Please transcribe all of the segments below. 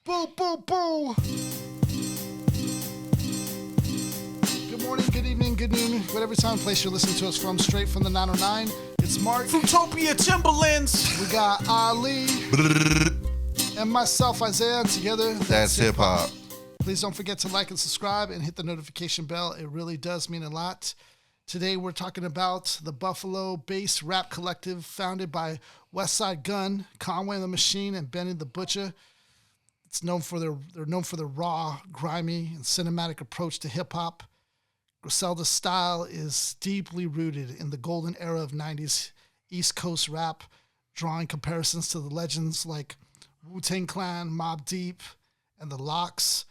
Boo, boo, boo. Good morning, good evening, good noon, whatever time place you're listening to us from, straight from the 909. It's Mark. From Topia Timberlands. We got Ali. And myself, Isaiah. Together, that's hip-hop. Please don't forget to like and subscribe and hit the notification bell. It really does mean a lot. Today, we're talking about the Buffalo-based rap collective founded by Westside Gunn, Conway the Machine, and Benny the Butcher. They're known for their raw, grimy, and cinematic approach to hip-hop. Griselda's style is deeply rooted in the golden era of 90s East Coast rap, drawing comparisons to the legends like Wu-Tang Clan, Mobb Deep, and The LOX.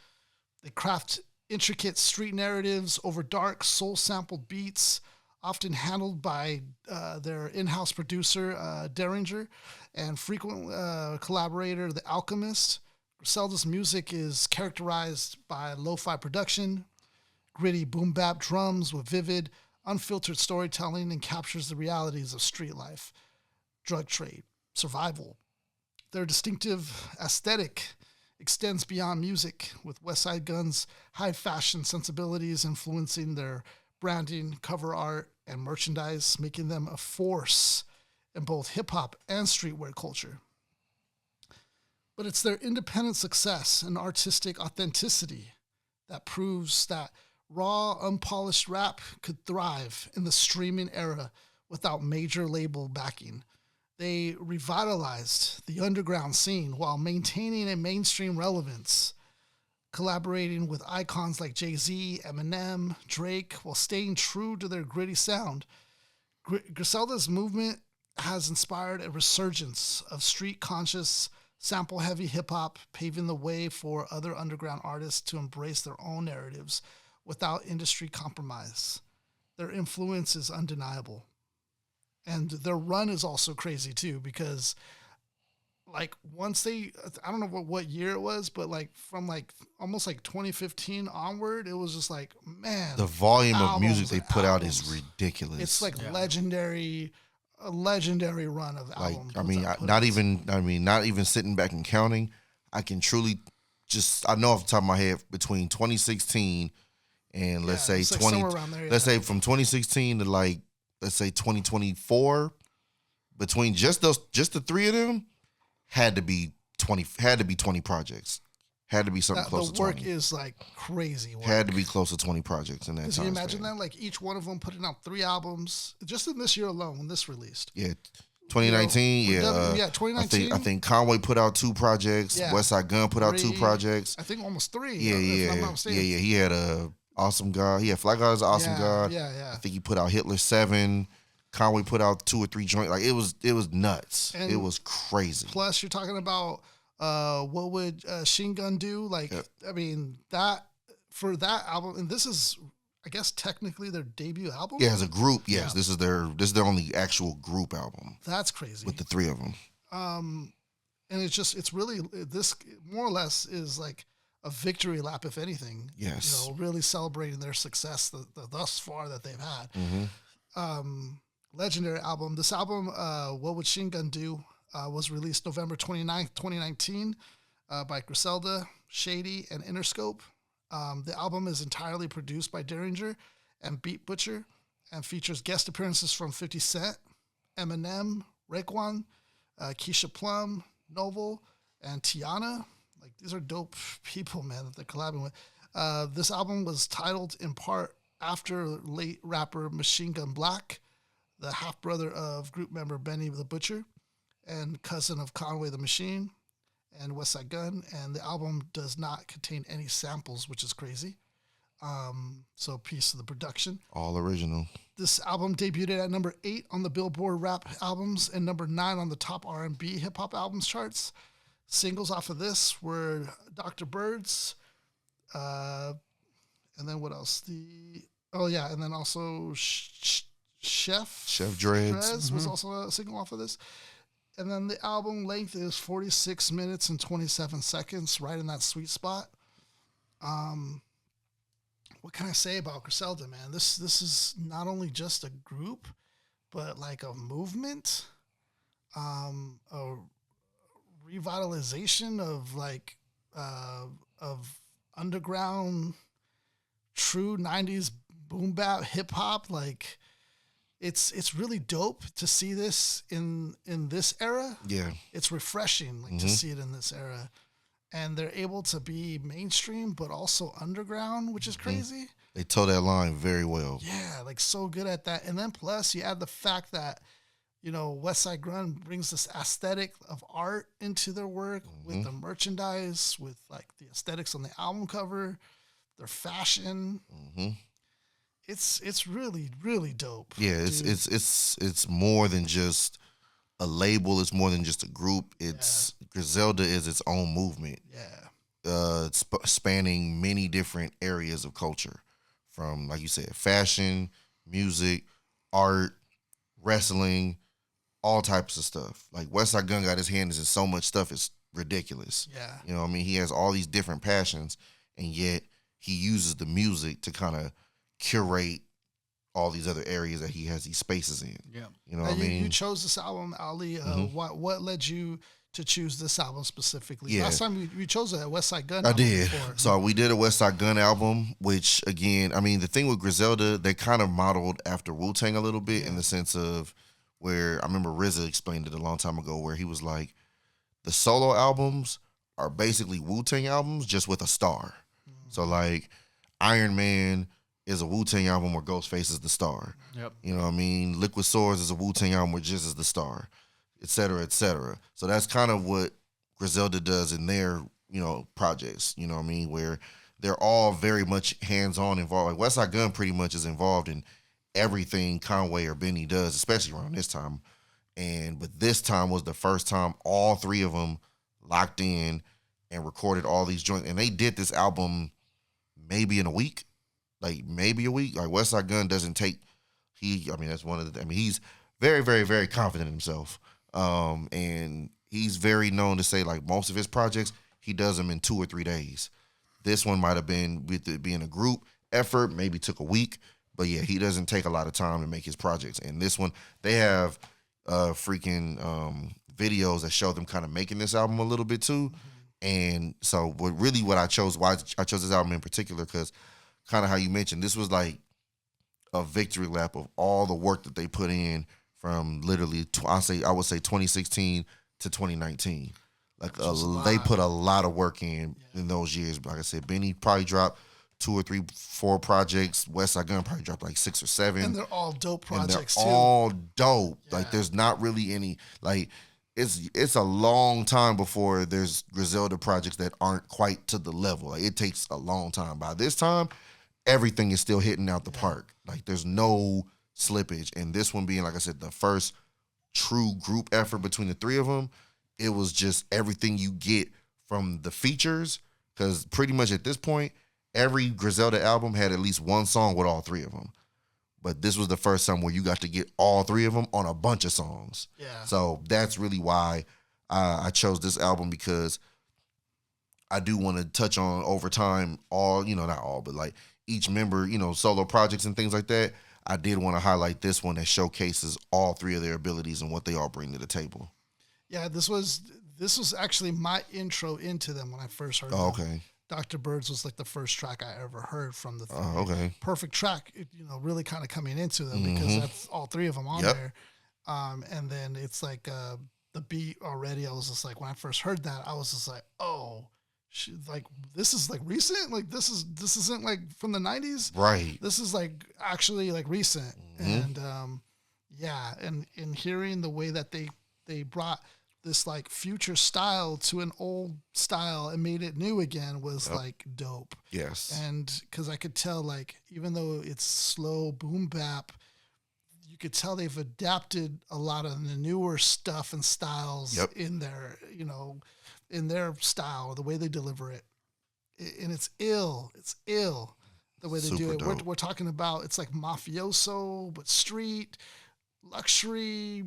They craft intricate street narratives over dark, soul-sampled beats, often handled by their in-house producer, Daringer, and frequent collaborator, The Alchemist. Griselda's music is characterized by lo-fi production, gritty boom-bap drums with vivid, unfiltered storytelling, and captures the realities of street life, drug trade, survival. Their distinctive aesthetic extends beyond music, with Westside Gunn's high-fashion sensibilities influencing their branding, cover art, and merchandise, making them a force in both hip-hop and streetwear culture. But it's their independent success and artistic authenticity that proves that raw, unpolished rap could thrive in the streaming era without major label backing. They revitalized the underground scene while maintaining a mainstream relevance, collaborating with icons like Jay-Z, Eminem, Drake, while staying true to their gritty sound. Griselda's movement has inspired a resurgence of street-conscious, sample-heavy hip-hop, paving the way for other underground artists to embrace their own narratives without industry compromise. Their influence is undeniable. And their run is also crazy too, because like once they, I don't know what year it was, but like from like almost like 2015 onward, it was just like, man. The volume of music they put out is ridiculous. It's like a legendary run of like, albums. not even sitting back and counting. I can truly I know off the top of my head between 2016 and let's say 20, let's say from 2016 to like, let's say 2024, between just the three of them, had to be 20 projects. Had to be something close to 20. The work is like crazy work. Had to be close to 20 projects in that time. Can you imagine that? Like each one of them putting out 3 albums just in this year alone when this released. Yeah. 2019, 2019. I think Conway put out 2 projects. Yeah. Westside Gunn put out 2 projects. I think almost 3. Yeah. If I'm not mistaken. Yeah. He had Awesome God. Yeah, Fly God is an Awesome God. Yeah. I think he put out Hitler 7. Conway put out 2 or 3 joints. Like it was nuts. And it was crazy. Plus, you're talking about what would Chine Gun do? Like, I mean, that for that album, and this is, I guess, technically their debut album. Yeah, as a group, yes. Yeah. This is their only actual group album. That's crazy. With the 3 of them. And it's really, this more or less is like a victory lap, if anything. Yes. Really celebrating their success thus far that they've had. Mm-hmm. Legendary album. This album, What Would Chine Gun Do, was released November 29th, 2019 by Griselda, Shady, and Interscope. The album is entirely produced by Daringer and Beat Butcha and features guest appearances from 50 Cent, Eminem, Raekwon, Keisha Plum, Novel, and Tiana. Like, these are dope people, man, that they're collabing with. This album was titled in part after late rapper Machine Gun Black, the half-brother of group member Benny the Butcher, and cousin of Conway the Machine and Westside Gunn. And the album does not contain any samples, which is crazy. So a piece of the production. All original. This album debuted at number 8 on the Billboard Rap Albums and number 9 on the top R&B hip-hop albums charts. Singles off of this were Dr. Birds, and then what else? And then also Chef Dreads was also a single off of this. And then the album length is 46 minutes and 27 seconds, right in that sweet spot. What can I say about Griselda, man? This is not only just a group, but like a movement, a revitalization of like of underground, true '90s boom bap hip hop. Like, it's really dope to see this in this era. Yeah, it's refreshing to see it in this era, and they're able to be mainstream but also underground, which is crazy. They toe that line very well. Yeah, like so good at that. And then plus you add the fact that, Westside Gunn brings this aesthetic of art into their work with the merchandise, with like the aesthetics on the album cover, their fashion. It's really, really dope. Yeah, it's more than just a label. It's more than just a group. It's Griselda is its own movement. Yeah. Spanning many different areas of culture, from, like you said, fashion, music, art, wrestling, all types of stuff. Like, Westside Gunn got his hands in so much stuff, it's ridiculous. Yeah. You know what I mean? He has all these different passions, and yet he uses the music to kind of curate all these other areas that he has these spaces in. Yeah. You know what I mean? You chose this album, Ali. What led you to choose this album specifically? Yeah. Last time we chose a Westside Gunn I album did. before. So we did a Westside Gunn album, which, again, I mean, the thing with Griselda, they kind of modeled after Wu-Tang a little bit, in the sense of where, I remember RZA explained it a long time ago, where he was like, the solo albums are basically Wu-Tang albums just with a star. So, like, Iron Man is a Wu-Tang album where Ghostface is the star. Yep. You know what I mean? Liquid Swords is a Wu-Tang album where Jizz is the star, et cetera, et cetera. So that's kind of what Griselda does in their, projects, you know what I mean? Where they're all very much hands-on involved. Like, Westside Gunn pretty much is involved in everything Conway or Benny does, especially around this time. But this time was the first time all three of them locked in and recorded all these joints. And they did this album maybe in a week. Like, maybe a week. Like, Westside Gunn doesn't take, that's one of the, he's very, very, very confident in himself. And he's very known to say, like, most of his projects, he does them in 2 or 3 days. This one might have been, with it being a group effort, maybe took a week. But yeah, he doesn't take a lot of time to make his projects. And this one, they have freaking videos that show them kind of making this album a little bit too. And so why I chose this album in particular, because kind of how you mentioned, this was like a victory lap of all the work that they put in from literally, I would say 2016 to 2019. Like, they put a lot of work in those years. Like I said, Benny probably dropped 2 or 3, 4 projects. Westside Gunn probably dropped like 6 or 7. And they're all dope projects too. All dope. Yeah. Like, there's not really any, like, it's a long time before there's Griselda projects that aren't quite to the level. Like, it takes a long time. By this time, everything is still hitting out the park. Like, there's no slippage. And this one being, like I said, the first true group effort between the three of them, it was just everything you get from the features. Because pretty much at this point, every Griselda album had at least one song with all three of them. But this was the first time where you got to get all three of them on a bunch of songs. Yeah. So that's really why I chose this album, because I do want to touch on over time not all, but like each member, solo projects and things like that. I did want to highlight this one that showcases all three of their abilities and what they all bring to the table. Yeah, this was actually my intro into them when I first heard them. Okay. Dr. Birds was like the first track I ever heard from the three. Okay. Perfect track, really kind of coming into them because that's all three of them on there. And then it's like the beat already. I was just like, when I first heard that, I was just like, oh, like this is like recent. Like this isn't like from the 90s. Right. This is like actually like recent. And and in hearing the way that they brought this like future style to an old style and made it new again was like dope. Yes. And because I could tell, like, even though it's slow boom bap, you could tell they've adapted a lot of the newer stuff and styles in their, in their style, the way they deliver it. And it's ill. It's ill the way they do it. We're talking about, it's like mafioso, but street, luxury,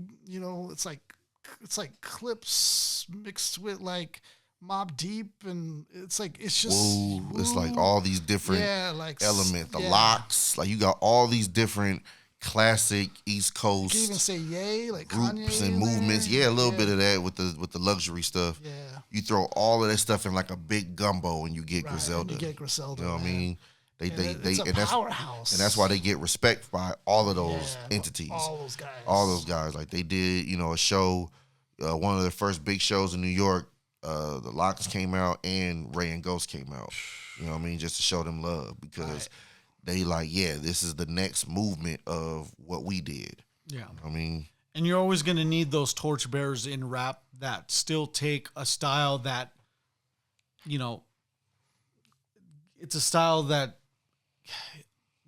it's like clips mixed with like Mob Deep, and it's just it's like all these different elements. The LOX, like you got all these different classic East Coast. You can even say yay, like groups Kanye and movements. there. Yeah, a little bit of that with the luxury stuff. Yeah. You throw all of that stuff in like a big gumbo and you get Griselda. And you get Griselda. You know what I mean? It's a powerhouse. And that's why they get respect by all of those entities. All those guys. All those guys. Like they did, a show, one of their first big shows in New York, the LOX came out and Ray and Ghost came out. You know what I mean? Just to show them love because they like, this is the next movement of what we did. Yeah. I mean, and you're always going to need those torchbearers in rap that still take a style that, it's a style that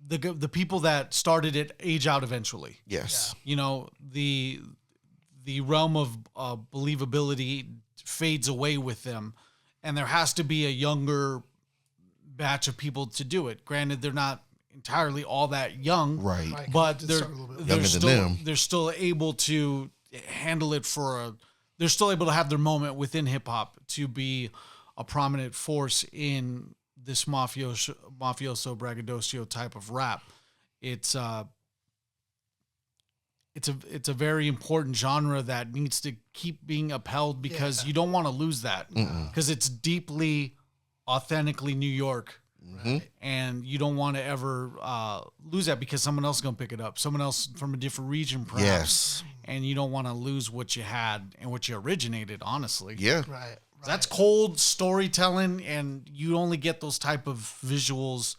the people that started it age out eventually. Yes. The realm of believability fades away with them, and there has to be a younger batch of people to do it. Granted, they're not entirely all that young, right? But they're still able to handle it they're still able to have their moment within hip hop to be a prominent force in this mafioso braggadocio type of rap. It's a very important genre that needs to keep being upheld because you don't want to lose that because it's deeply, authentically New York. And you don't want to ever lose that because someone else is going to pick it up. Someone else from a different region, perhaps. Yes. And you don't want to lose what you had and what you originated, honestly. Yeah. Right. That's cold storytelling, and you only get those type of visuals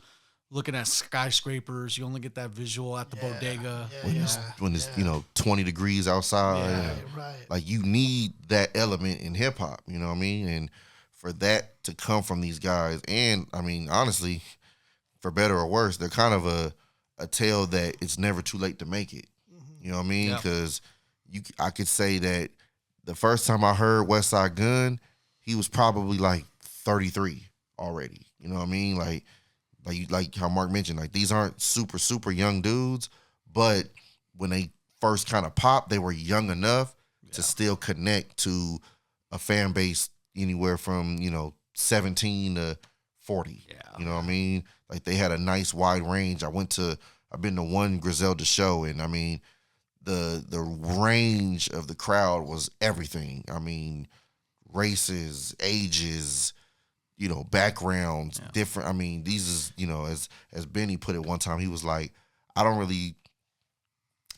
looking at skyscrapers. You only get that visual at the bodega. When it's 20 degrees outside. Right. Like you need that element in hip hop, you know what I mean? And for that to come from these guys, and I mean, honestly, for better or worse, they're kind of a tale that it's never too late to make it. You know what I mean? Because I could say that the first time I heard Westside Gunn, he was probably like 33 already. You know what I mean? Like how Mark mentioned, like these aren't super, super young dudes, but when they first kind of popped, they were young enough to still connect to a fan base anywhere from, 17 to 40. Yeah. You know what I mean? Like they had a nice wide range. I've been to one Griselda show, and I mean, the range of the crowd was everything. I mean, races, ages, backgrounds, different. I mean, these is, as Benny put it one time, he was like, I don't really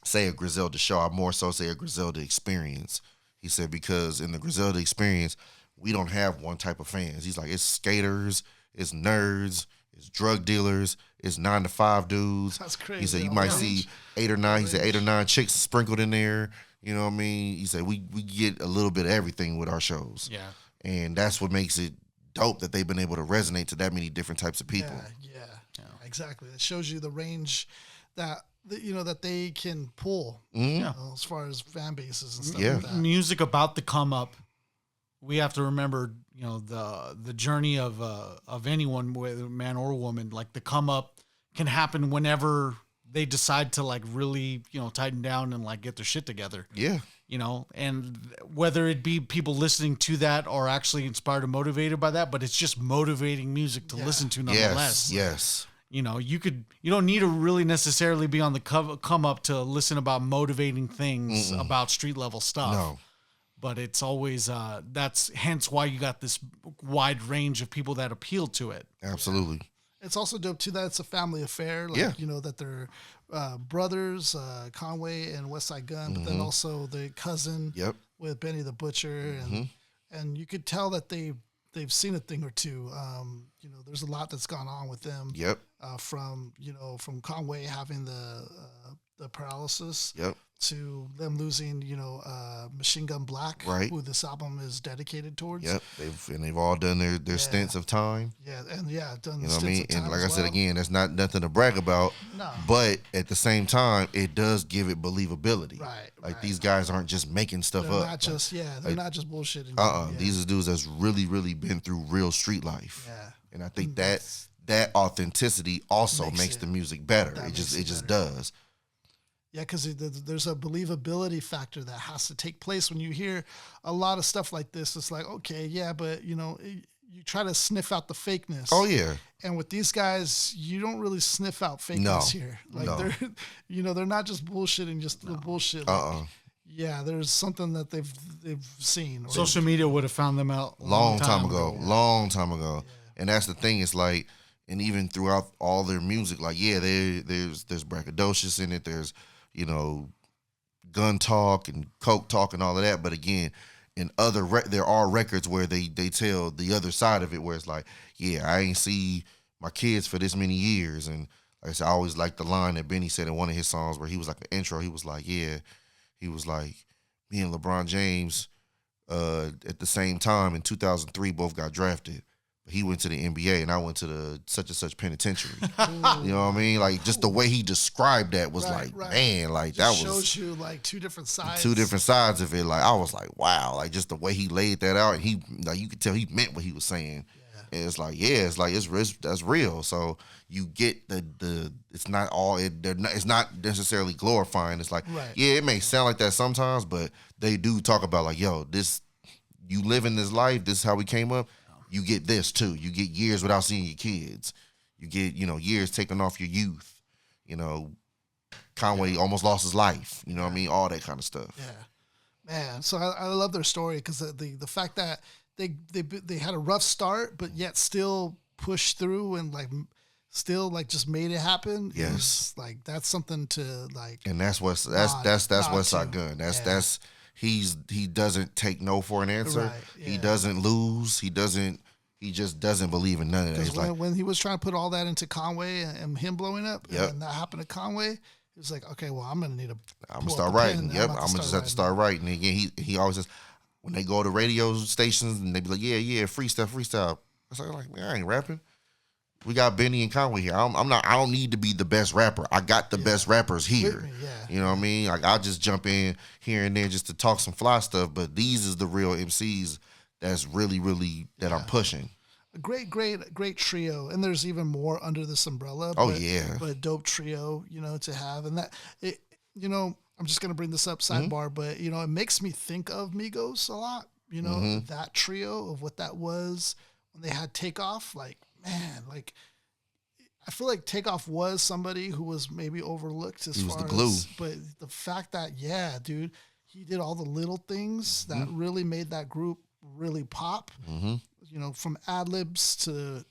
say a Griselda show. I more so say a Griselda experience. He said, because in the Griselda experience, we don't have one type of fans. He's like, it's skaters, it's nerds, it's drug dealers, it's 9-to-5 dudes. That's crazy. He said, you might see 8 or 9 chicks sprinkled in there. You know what I mean? He said, we get a little bit of everything with our shows. Yeah. And that's what makes it dope that they've been able to resonate to that many different types of people. Yeah. Exactly. It shows you the range that they can pull as far as fan bases and stuff like that. Music about the come up. We have to remember, the journey of anyone, whether man or woman. Like the come up can happen whenever they decide to like really, tighten down and like get their shit together. Yeah. And whether it be people listening to that or actually inspired or motivated by that, but it's just motivating music to listen to nonetheless. Yes. You don't need to really necessarily be on the come up to listen about motivating things about street level stuff. No. But it's always, that's hence why you got this wide range of people that appeal to it. Absolutely. It's also dope too that it's a family affair. That they're brothers, Conway and Westside Gunn, but then also the cousin with Benny the Butcher, and you could tell that they've seen a thing or two. There's a lot that's gone on with them. Yep. From Conway having the paralysis. Yep. To them losing, Machine Gun Black, who this album is dedicated towards. Yep, they've all done their stints of time. Yeah, and done. You know what I mean? And like I said again, that's not nothing to brag about. No. But at the same time, it does give it believability. Right. Like these guys aren't just making stuff they're up. Not just they're not just bullshitting. These are dudes that's really, really been through real street life. Yeah. And I think that authenticity also makes the music better. It just does. Yeah, because there's a believability factor that has to take place when you hear a lot of stuff like this. It's like, okay, yeah, but you you try to sniff out the fakeness. Oh yeah. And with these guys, you don't really sniff out fakeness here. Like they're, they're not just bullshitting just the bullshit. Like, yeah, there's something that they've seen. Social media would have found them out long time ago. Long time ago. Yeah. And that's the thing. It's like, and even throughout all their music, like there's braggadocious in it. There's gun talk and coke talk and all of that. But again, in there are records where they tell the other side of it, where it's like, yeah, I ain't see my kids for this many years. And like I said, I always like the line that Benny said in one of his songs where he was like an intro. He was like, yeah. He was like, me and LeBron James at the same time in 2003 both got drafted. But he went to the NBA and I went to the such and such penitentiary. You know what I mean? Like just the way he described that was man, like just that was shows you like two different sides of it. Like I was like, wow, like just the way he laid that out, and he like you could tell he meant what he was saying. Yeah. And it's like, that's real. So you get the it's not all it's not necessarily glorifying. It's like, yeah, it may sound like that sometimes, but they do talk about like, yo, this you live in this life, this is how we came up. You get this too. You get years without seeing your kids. You get, years taken off your youth. Conway almost lost his life. You know what I mean? All that kind of stuff. Yeah, man. So I love their story because the fact that they had a rough start, but yet still pushed through and still just made it happen. Yes, that's something to like. And that's Westside Gunn. That's he doesn't take no for an answer. Right, yeah. He doesn't lose. He just doesn't believe in none of that. When he was trying to put all that into Conway and him blowing up, and that happened to Conway, he was like, okay, well, I'm gonna start writing. Yep, I'm gonna just have to start writing. And again, he always says when they go to radio stations and they be like, yeah, freestyle. I was like, man, I ain't rapping. We got Benny and Conway here. I don't need to be the best rapper. I got the best rappers here. You know what I mean? Like I'll just jump in here and there just to talk some fly stuff. But these is the real MCs that's really, really that I'm pushing. A great trio, and there's even more under this umbrella. But a dope trio, to have, and that it, I'm just gonna bring this up sidebar, but it makes me think of Migos a lot. That trio of what that was when they had Takeoff, like. Man, I feel like Takeoff was somebody who was maybe overlooked as far as, but the fact that, dude, he did all the little things that really made that group really pop. From ad libs to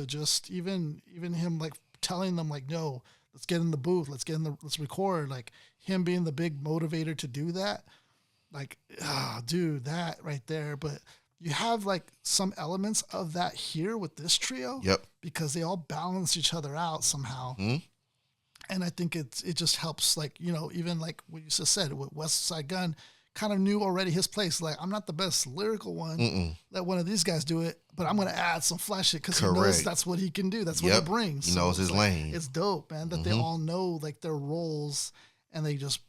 just even him telling them no, let's get in the booth, let's record. Like him being the big motivator to do that, dude, that right there, but. You have some elements of that here with this trio. Yep. Because they all balance each other out somehow. And I think it just helps even what you just said with Westside Gunn kind of knew already his place. Like I'm not the best lyrical one. Let one of these guys do it, but I'm going to add some flash shit because he knows that's what he can do. That's what he brings. He knows his lane. It's dope, man, that they all know their roles and they just,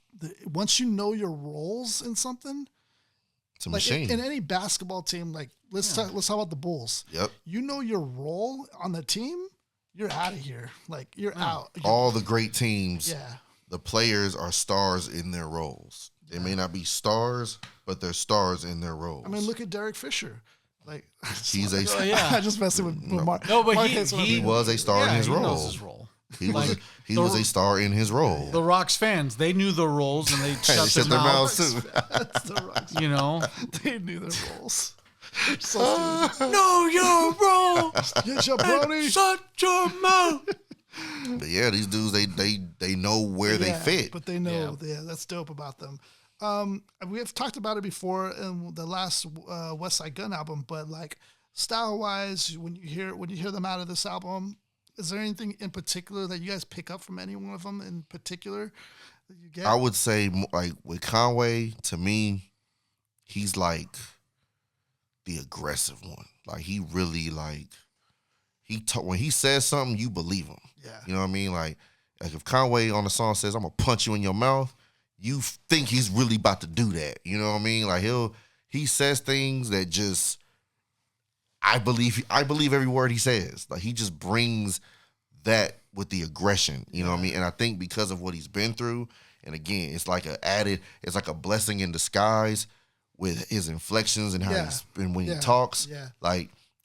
once you know your roles in something, it's a machine. In any basketball team, let's talk about the Bulls. Yep. You know your role on the team, you're out of here. You're out. All the great teams, the players are stars in their roles. They may not be stars, but they're stars in their roles. I mean, look at Derek Fisher. He's a star. I just messing with Mark. No, but he was a star in his role. He knows his role. He was a star in his role. The Rocks fans, they knew the roles and they shut their mouths too. That's the Rocks. They knew their roles. Know your role. Get your brony. Shut your mouth. But yeah, these dudes, they know where they fit. But they know. Yeah, that's dope about them. We have talked about it before in the last Westside Gunn album, but style wise, when you hear them out of this album. Is there anything in particular that you guys pick up from any one of them in particular that you get? I would say, with Conway, to me, he's the aggressive one. He really, when he says something, you believe him. Yeah. You know what I mean? Like if Conway on the song says, I'm going to punch you in your mouth, you think he's really about to do that. You know what I mean? He says things that just... I believe every word he says. He just brings that with the aggression, you know what I mean? And I think because of what he's been through, and again, it's like a blessing in disguise with his inflections and how when he talks. Yeah.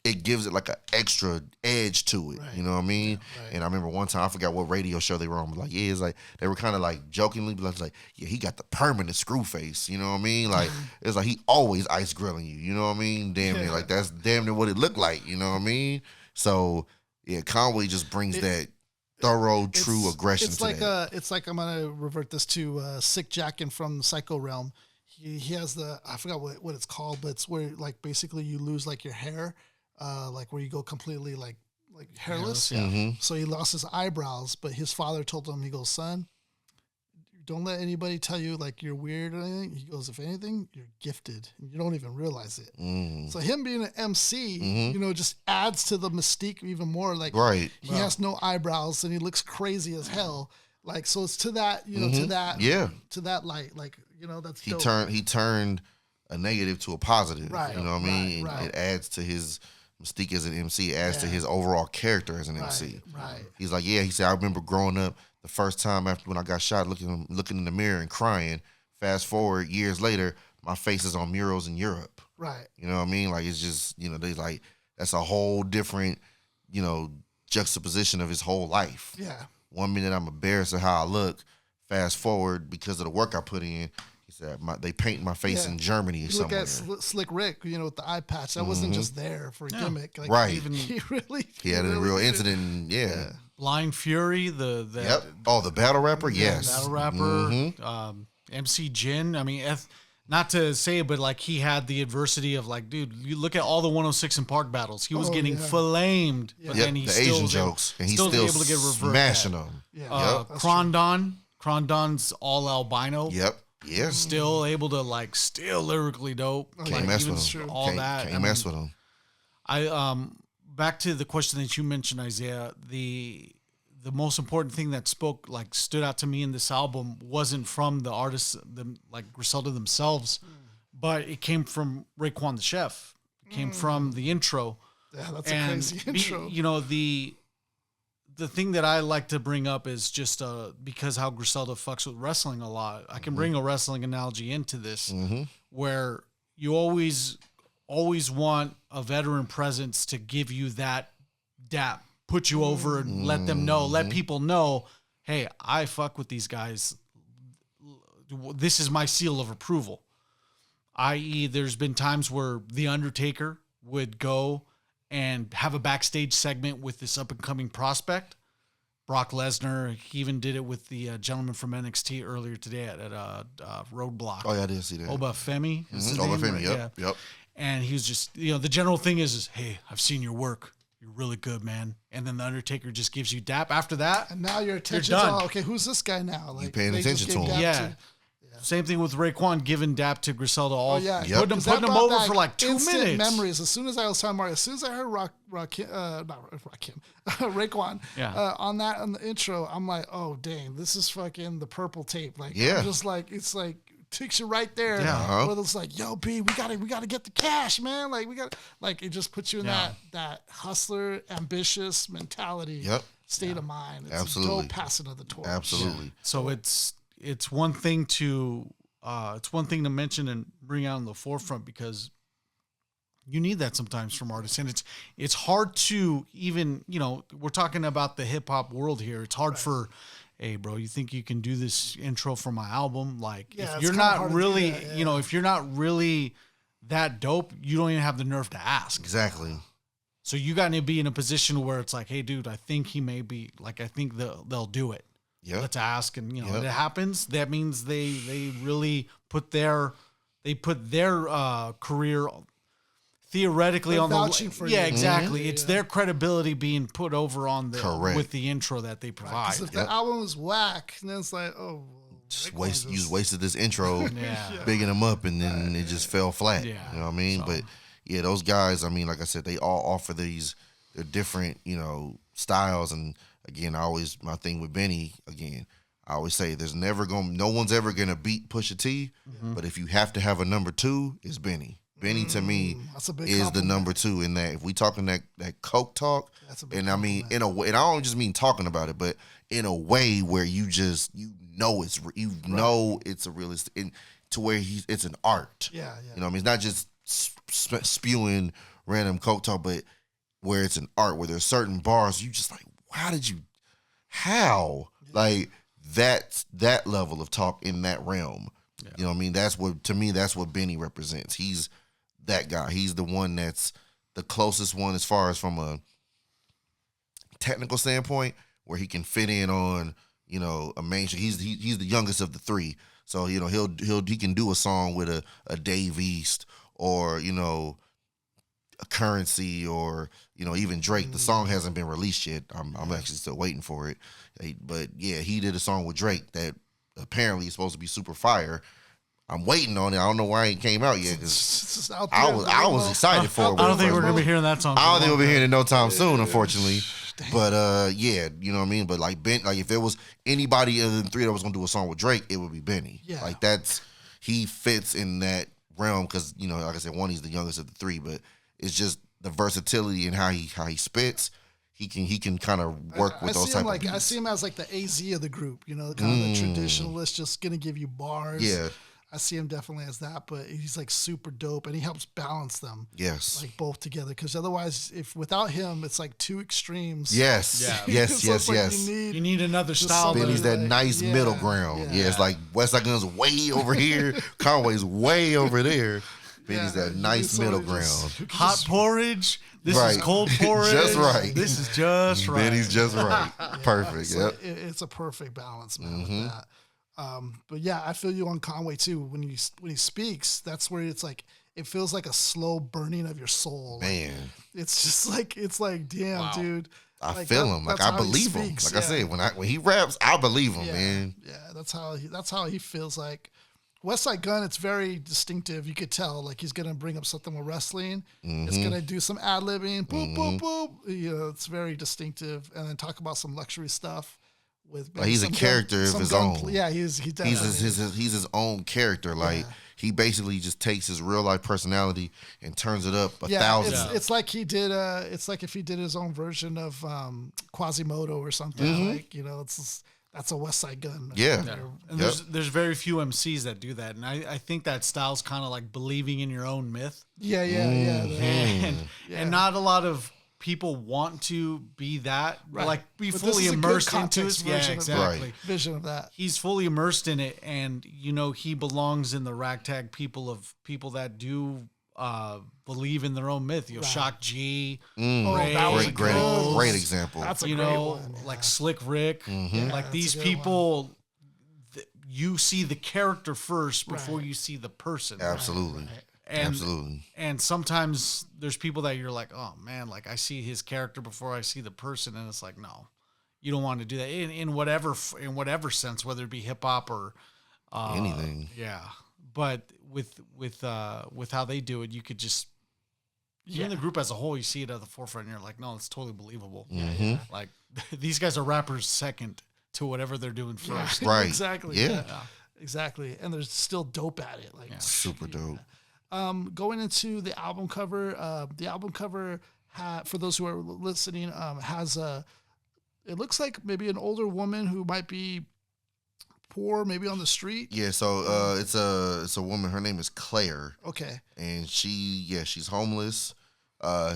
it gives it like an extra edge to it. You know what I mean? Yeah, right. And I remember one time, I forgot what radio show they were on, but like, yeah, it's like, they were kind of like jokingly, but like, yeah, he got the permanent screw face. You know what I mean? Like, it's like he always ice grilling you. You know what I mean? Damn near, like, that's damn near what it looked like. You know what I mean? So, yeah, Conway just brings that thorough, true aggression to that. It's like, I'm going to revert this to Sick Jackin from Psycho Realm. He has I forgot what it's called, but it's where like basically you lose like your hair, like where you go completely like hairless. Yeah. So he lost his eyebrows, but his father told him, he goes, son, don't let anybody tell you like you're weird or anything. He goes, if anything, you're gifted and you don't even realize it. So him being an MC, you know, just adds to the mystique even more. Like he has no eyebrows and he looks crazy as hell. Like, so it's to that, you know, to that light, like, you know, that's he turned a negative to a positive. Right. You know what I mean? And it adds to his mystique as an MC, it adds to his overall character as an MC. Right. He's like, he said, I remember growing up the first time after when I got shot, looking in the mirror and crying. Fast forward years later, my face is on murals in Europe. Right. You know what I mean? Like, it's just, you know, they like, that's a whole different, you know, juxtaposition of his whole life. Yeah. 1 minute I'm embarrassed of how I look. Fast forward, because of the work I put in, he said, they paint my face in Germany or somewhere. Look at Slick Rick, you know, with the eye patch. That wasn't just there for a gimmick. Like, right. He had a real incident. Yeah. Blind Fury, Yep. Oh, the battle rapper? Yes. Battle rapper. MC Jin. I mean, not to say it, but like he had the adversity of like, dude, you look at all the 106 and Park battles. He was getting flamed, but then he the still Asian jokes, and he's still still able to get reversed. Smashing them. Yeah. Krondon's all albino. Yep. Yeah. Still able to like, still lyrically dope. Can't mess with him. All that. Can't mess with him. Back to the question that you mentioned, Isaiah, the most important thing that stood out to me in this album wasn't from the artists, like Griselda themselves, but it came from Raekwon the Chef. It came from the intro. Yeah, that's a crazy intro. You know, the thing that I like to bring up is just because how Griselda fucks with wrestling a lot. I can bring a wrestling analogy into this, where you always want a veteran presence to give you that dap, put you over and let them know, let people know, hey, I fuck with these guys. This is my seal of approval. I.e., there's been times where The Undertaker would go and have a backstage segment with this up-and-coming prospect. Brock Lesnar, he even did it with the gentleman from NXT earlier today at Roadblock. Oh, yeah, I didn't see that. Obafemi. Obafemi, yep. And he was just, you know, the general thing is, hey, I've seen your work. You're really good, man. And then the Undertaker just gives you dap. After that, and now your attention's all, okay, who's this guy now? Like, you paying attention to him. Yeah. Same thing with Raekwon giving dap to Griselda. Putting him over for like 2 minutes. Memories. As soon as I was talking about it, as soon as I heard Raekwon on the intro, I'm like, oh dang, this is fucking the purple tape. Like, I'm just like, it's like takes you right there. Yeah. Where it's like, yo, B, we gotta get the cash, man. Like, we got, like, it just puts you in that hustler, ambitious mentality. State of mind. It's absolutely. Dope passing of the torch. Absolutely. So it's one thing to mention and bring out in the forefront, because you need that sometimes from artists, and it's hard to even, you know, we're talking about the hip hop world here. It's hard for, hey bro, you think you can do this intro for my album? Like, if you're not really, you know, if you're not really that dope, you don't even have the nerve to ask. Exactly. So you got to be in a position where it's like, hey dude, I think he may be, like, I think they'll do it. Yeah. Let's ask, and you know, if it happens, that means they really put their career theoretically on the exactly. It's their credibility being put over on the with the intro that they provide. If the album is whack, then it's like, oh, you wasted this intro, bigging them up, and then it just fell flat. Yeah. You know what I mean? So. But yeah, those guys, I mean, like I said, they all offer they're different, you know, styles. And again, my thing with Benny, again, I always say no one's ever gonna beat Pusha T, but if you have to have a number two, it's Benny. Benny to me is the number two in that. If we talking that coke talk, and I mean in a way, and I don't just mean talking about it, but in a way where you know it's a realistic, to where it's an art. Yeah. You know what I mean? It's not just spewing random coke talk, but where it's an art, where there's certain bars you just like, how? Like that level of talk in that realm. Yeah. You know what I mean? That's what Benny represents. He's that guy. He's the one that's the closest one as far as from a technical standpoint, where he can fit in on, you know, a mainstream. He's the youngest of the three. So, you know, he can do a song with a Dave East or, you know, a Currency or, you know, even Drake. The song hasn't been released yet. I'm actually still waiting for it. But yeah, he did a song with Drake that apparently is supposed to be super fire. I'm waiting on it. I don't know why it came out yet, because I was excited for it. I don't think we're gonna be hearing that song. I don't think we'll be hearing it no time soon, unfortunately. Dang. But yeah, you know what I mean. But like if there was anybody other than three that was gonna do a song with Drake, it would be Benny. Yeah, like he fits in that realm because, you know, like I said, one, he's the youngest of the three, but it's just the versatility and how he spits. He can kind of work with those type of beats. I see him as like the AZ of the group, you know, kind of the traditionalist, just gonna give you bars. Yeah. I see him definitely as that, but he's like super dope, and he helps balance them. Yes, like both together. Because otherwise, if without him, it's like two extremes. Yes, yes. You need another style. Benny's that nice middle ground. Yeah, it's like Westside Gunn's way over here, Conway's way over there. Benny's that nice middle ground. Hot porridge. This is cold porridge. Just right. This is just right. Benny's just right. Perfect. It's a perfect balance, man. With that. But yeah, I feel you on Conway too. When he speaks, that's where it's like it feels like a slow burning of your soul. Man, it's just like damn, dude. I feel him. Like I believe him. Like I said, when he raps, I believe him, man. Yeah, that's how he feels like. Westside Gunn, it's very distinctive. You could tell, like he's gonna bring up something with wrestling. It's gonna do some ad libbing, boop boop boop. You know, it's very distinctive, and then talk about some luxury stuff. With he's a character of his own. Yeah, he's his own character. Like he basically just takes his real life personality and turns it up 1,000. It's like he did. It's like if he did his own version of Quasimodo or something. Like, you know, that's a Westside Gunn. Yeah. And there's very few MCs that do that, and I think that style's kind of like believing in your own myth. Yeah. And not a lot of people want to be that, like be fully immersed into it. Yeah, exactly. Vision of that. He's fully immersed in it, and you know he belongs in the ragtag people that do believe in their own myth. You know, Shock G, great example. That's a great one. Like Slick Rick, like these people. You see the character first before you see the person. Absolutely. Right? Absolutely. And sometimes there's people that you're like, oh man, like I see his character before I see the person, and it's like, no, you don't want to do that in whatever sense, whether it be hip hop or anything. Yeah, but with how they do it, you could just in the group as a whole, you see it at the forefront, and you're like, no, it's totally believable. Like these guys are rappers second to whatever they're doing first. Right. Exactly. Yeah. Exactly. And they're still dope at it. Like super dope. Going into the album cover, for those who are listening, has it looks like maybe an older woman who might be poor, maybe on the street. Yeah, so it's a woman. Her name is Claire. Okay. And she's homeless.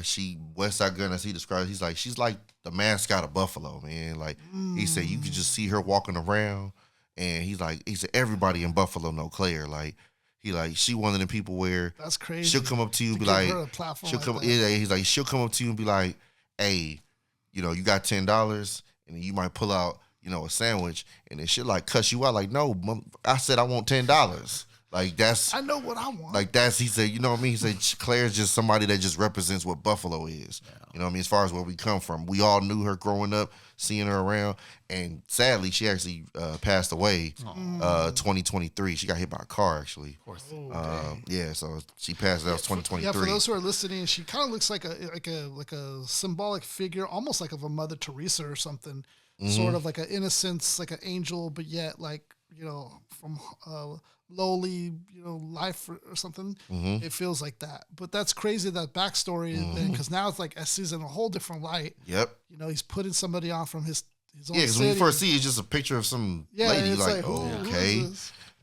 She Westside Gunn, as he describes, she's like the mascot of Buffalo, man. Like he said, you could just see her walking around, and he said everybody in Buffalo know Claire. Like she one of the people where that's crazy. She'll come up to you and be like, she'll come up to you and be like, hey, you know, you got $10, and you might pull out, you know, a sandwich, and then she'll like cuss you out like, no, I said I want $10. Like I know what I want. Like he said, you know what I mean? He said Claire's just somebody that just represents what Buffalo is. Yeah. You know what I mean? As far as where we come from. We all knew her growing up, seeing her around, and sadly she actually passed away 2023. She got hit by a car actually. Of course. Yeah, so she passed out 2023. Yeah, for those who are listening, she kind of looks like a symbolic figure, almost like of a Mother Teresa or something. Sort of like an innocence, like an angel, but yet like, you know, from lowly, you know, life or something. It feels like that. But that's crazy, that backstory, because now it's like I see it in a whole different light. Yep. You know, he's putting somebody on from his own because when you first see it, it's just a picture of some lady. Like, okay.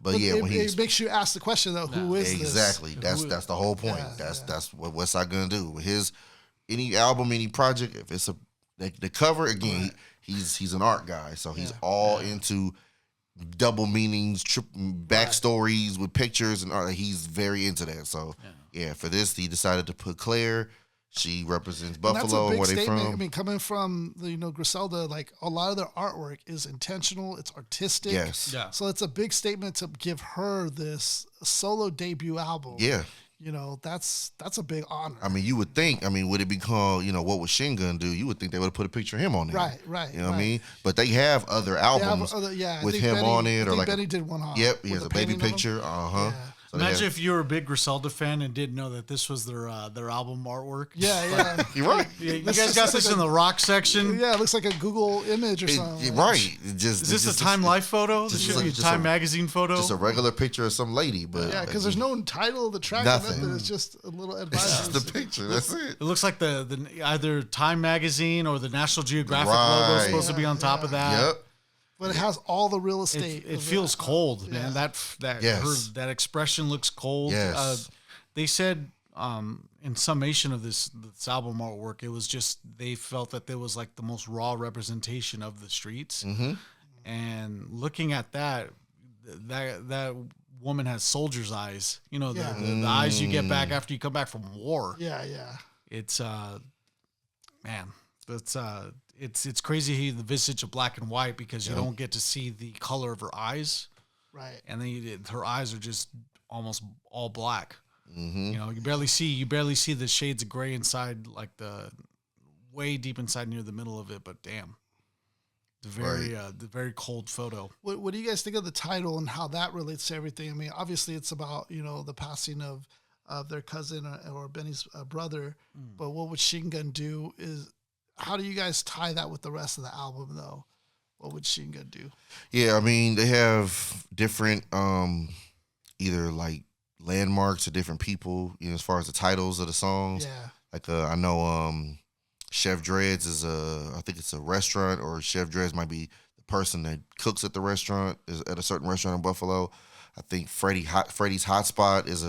But when it makes you ask the question though, who is this? Exactly. That's the whole point. That's what Westside Gunn do. His any album, any project, if it's the cover again, he's an art guy, so he's all into double meanings, backstories with pictures and art. He's very into that. So for this, he decided to put Claire. She represents Buffalo and where they from. I mean, coming from the Griselda, like a lot of their artwork is intentional. It's artistic. Yes. Yeah. So it's a big statement to give her this solo debut album. Yeah. That's a big honor. I mean, you would think, would it be called, What Would Chine Gun Do? You would think they would have put a picture of him on there. Right. You know what I mean? But they have other albums with him Benny, on it. I or think Benny did one on. Yep, he has a baby picture. Yeah. So imagine if you were a big Griselda fan and didn't know that this was their album artwork. Yeah. You're right. Yeah, you guys got this in the rock section. Yeah, it looks like a Google image or something. Right. Is this a Time Life photo? This should be a Time magazine photo? Just a regular picture of some lady. But yeah, because there's no title of the track. Nothing. It's just a little advice. It's just the picture. That's it. It looks like the either Time magazine or the National Geographic logo is supposed to be on top of that. Yep. But it has all the real estate. It feels cold, man. That expression looks cold. Yes. They said in summation of this album artwork, it was just they felt that there was like the most raw representation of the streets. Mm-hmm. And looking at that woman has soldier's eyes. The eyes you get back after you come back from war. Yeah. It's man, it's crazy the visage of black and white because you don't get to see the color of her eyes. Right. And then her eyes are just almost all black. Mm-hmm. You barely see the shades of gray inside, like the way deep inside near the middle of it. But damn, the very cold photo. What do you guys think of the title and how that relates to everything? I mean, obviously it's about the passing of their cousin or Benny's brother. But what would Chine Gun do? How do you guys tie that with the rest of the album, though? What would Chine Gun do? Yeah, I mean, they have different either like landmarks or different people, as far as the titles of the songs. Yeah. Like I know Chef Dreads is I think it's a restaurant, or Chef Dreads might be the person that cooks at the restaurant, is at a certain restaurant in Buffalo. I think Freddy's Hotspot is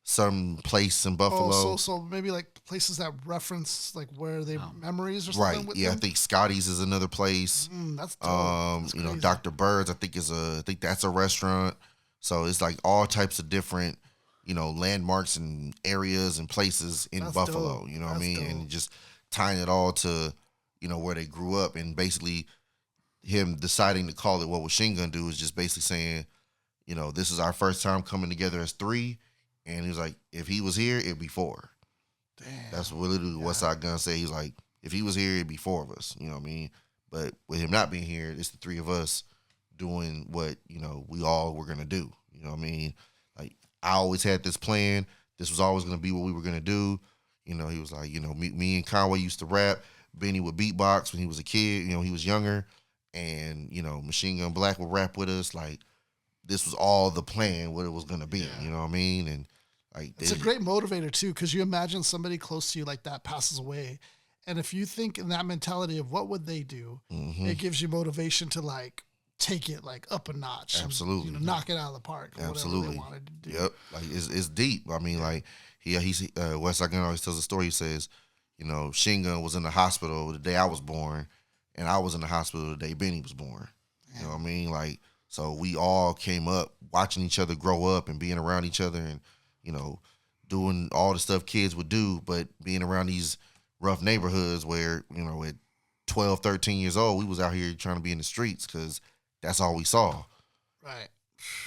some place in Buffalo. So maybe like places that reference like where they memories or something. Right. With Yeah, them? I think Scotty's is another place. That's dope. That's Dr. Bird's I think that's a restaurant. So it's like all types of different, landmarks and areas and places in Buffalo. Dope. You know what I mean? Dope. And just tying it all to, where they grew up, and basically him deciding to call it What Would Chine Gun Do is just basically saying, this is our first time coming together as three. And he was like, if he was here, it'd be four. Damn. That's literally what Westside Gunn said. He's like, if he was here, it'd be four of us. You know what I mean? But with him not being here, it's the three of us doing what, we all were going to do. You know what I mean? Like, I always had this plan. This was always going to be what we were going to do. He was like, me and Conway used to rap. Benny would beatbox when he was a kid. He was younger. And, Machine Gun Black would rap with us. Like, this was all the plan, what it was going to be. Yeah. You know what I mean? And like, it's a great motivator too, because you imagine somebody close to you like that passes away, and if you think in that mentality of what would they do, it gives you motivation to like take it like up a notch. Absolutely, and, knock it out of the park. Or absolutely, whatever they wanted to do. Yep, like it's deep. I mean, like he's Westside Gunn always tells a story. He says, Chine Gun was in the hospital the day I was born, and I was in the hospital the day Benny was born. You know what I mean? Like, so we all came up watching each other grow up and being around each other and, doing all the stuff kids would do, but being around these rough neighborhoods where, at 12, 13 years old, we was out here trying to be in the streets because that's all we saw. Right.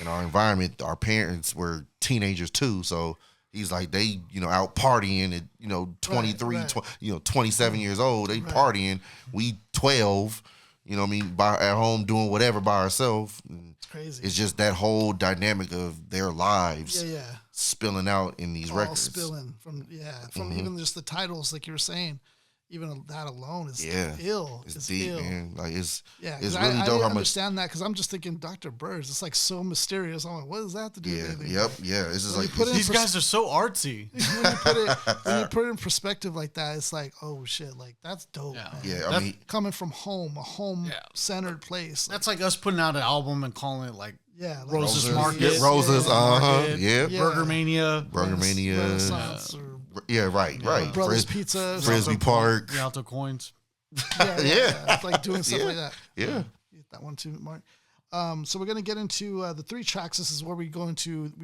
In our environment, our parents were teenagers too, so he's like, they, out partying at, 23, right. 27 years old, they partying. We 12, at home doing whatever by ourselves. It's crazy. It's just that whole dynamic of their lives Yeah. spilling out in these All records. spilling from even just the titles, like you were saying. Even that alone is ill. It's deep, ill. man. Like it's really I dope. How much understand that because I'm just thinking Dr. Bird's. It's like so mysterious. I'm like, what does that have to do with anything? Yeah. It's just like these guys are so artsy. when you put it in perspective like that, it's like, oh shit, like that's dope. Yeah, I mean, coming from home, a home-centered place. That's like us putting out an album and calling it like Roses Market. Market. Roses, Market, yeah. Burger Mania. Burger Mania. Renaissance or right. Brothers Pizza, Frisbee Park, Rialto Coins. Yeah. It's like doing stuff like that. Yeah. That one too, Mark. So we're gonna get into the 3 tracks. This is where we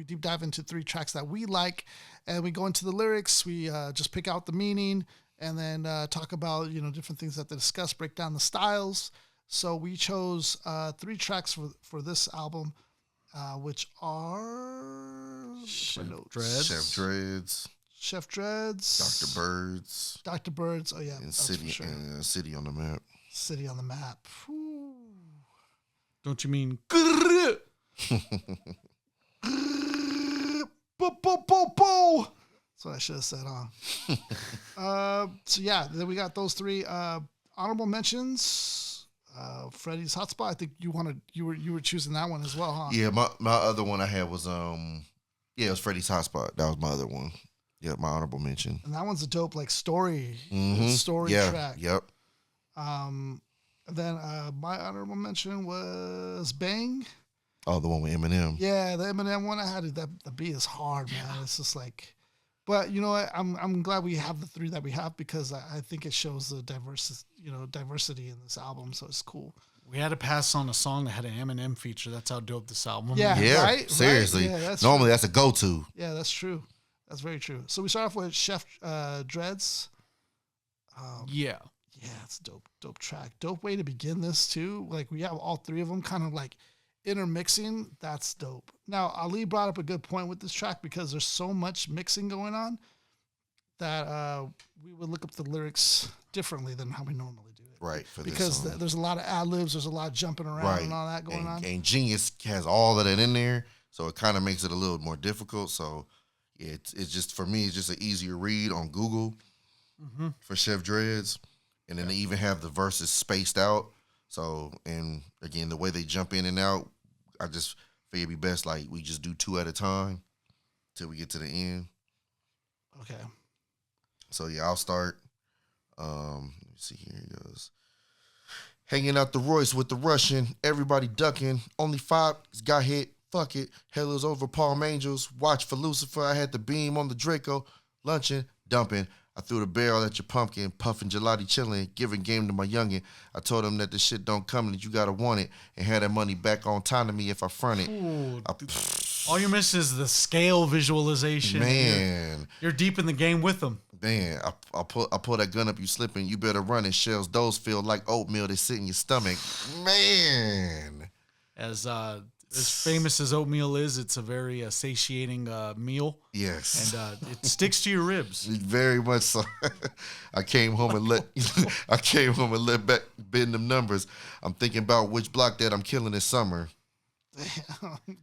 deep dive into 3 tracks that we like, and we go into the lyrics. We just pick out the meaning, and then talk about different things that they discuss, break down the styles. So we chose 3 tracks for this album, which are Chef Dreads, Dr. Birds. Oh yeah, and City on the Map. City on the Map. Whew. Don't you mean? That's what I should have said, huh? So yeah, then we got those 3 honorable mentions. Freddie's Hotspot. I think you were choosing that one as well, huh? Yeah, my other one I had was it was Freddie's Hotspot. That was my other one. Yeah, my honorable mention. And that one's a dope story track. Yep. Then my honorable mention was Bang. Oh, the one with Eminem. Yeah, the Eminem one I had. The beat is hard, man. It's just like, but you know what? I'm glad we have the 3 that we have, because I think it shows the diversity in this album. So it's cool. We had to pass on a song that had an Eminem feature. That's how dope this album is. Yeah, right? Seriously. Right? Yeah, normally that's a go-to. Yeah, that's true. That's very true. So we start off with Chef Dreads. Yeah, it's a dope track. Dope way to begin this too. Like we have all 3 of them kind of like intermixing. That's dope. Now Ali brought up a good point with this track, because there's so much mixing going on that we would look up the lyrics differently than how we normally do it. Right. Because there's a lot of ad-libs, there's a lot of jumping around and all that going on. And Genius has all of that in there, so it kind of makes it a little more difficult. So yeah, it's just, for me, it's just an easier read on Google for Chef Dreads. And then they even have the verses spaced out. So, and again, the way they jump in and out, I just figure it'd be best like we just do 2 at a time till we get to the end. Okay. So yeah, I'll start. Let me see, here he goes. Hanging out the Royce with the Russian, everybody ducking. Only 5 got hit. Fuck it. Hell is over Palm Angels. Watch for Lucifer. I had the beam on the Draco. Lunching, dumping. I threw the barrel at your pumpkin, puffing gelati chilling, giving game to my youngin'. I told him that the shit don't come and that you gotta want it, and had that money back on time to me if I front it. Ooh, all you're missing is the scale visualization. Man. You're deep in the game with them. Man, I pull that gun up, you slipping, you better run it. Shells, those feel like oatmeal, they sit in your stomach. Man. As famous as oatmeal is, it's a very satiating meal. Yes. And it sticks to your ribs. Very much so. I came home and let back bend them numbers. I'm thinking about which block that I'm killing this summer.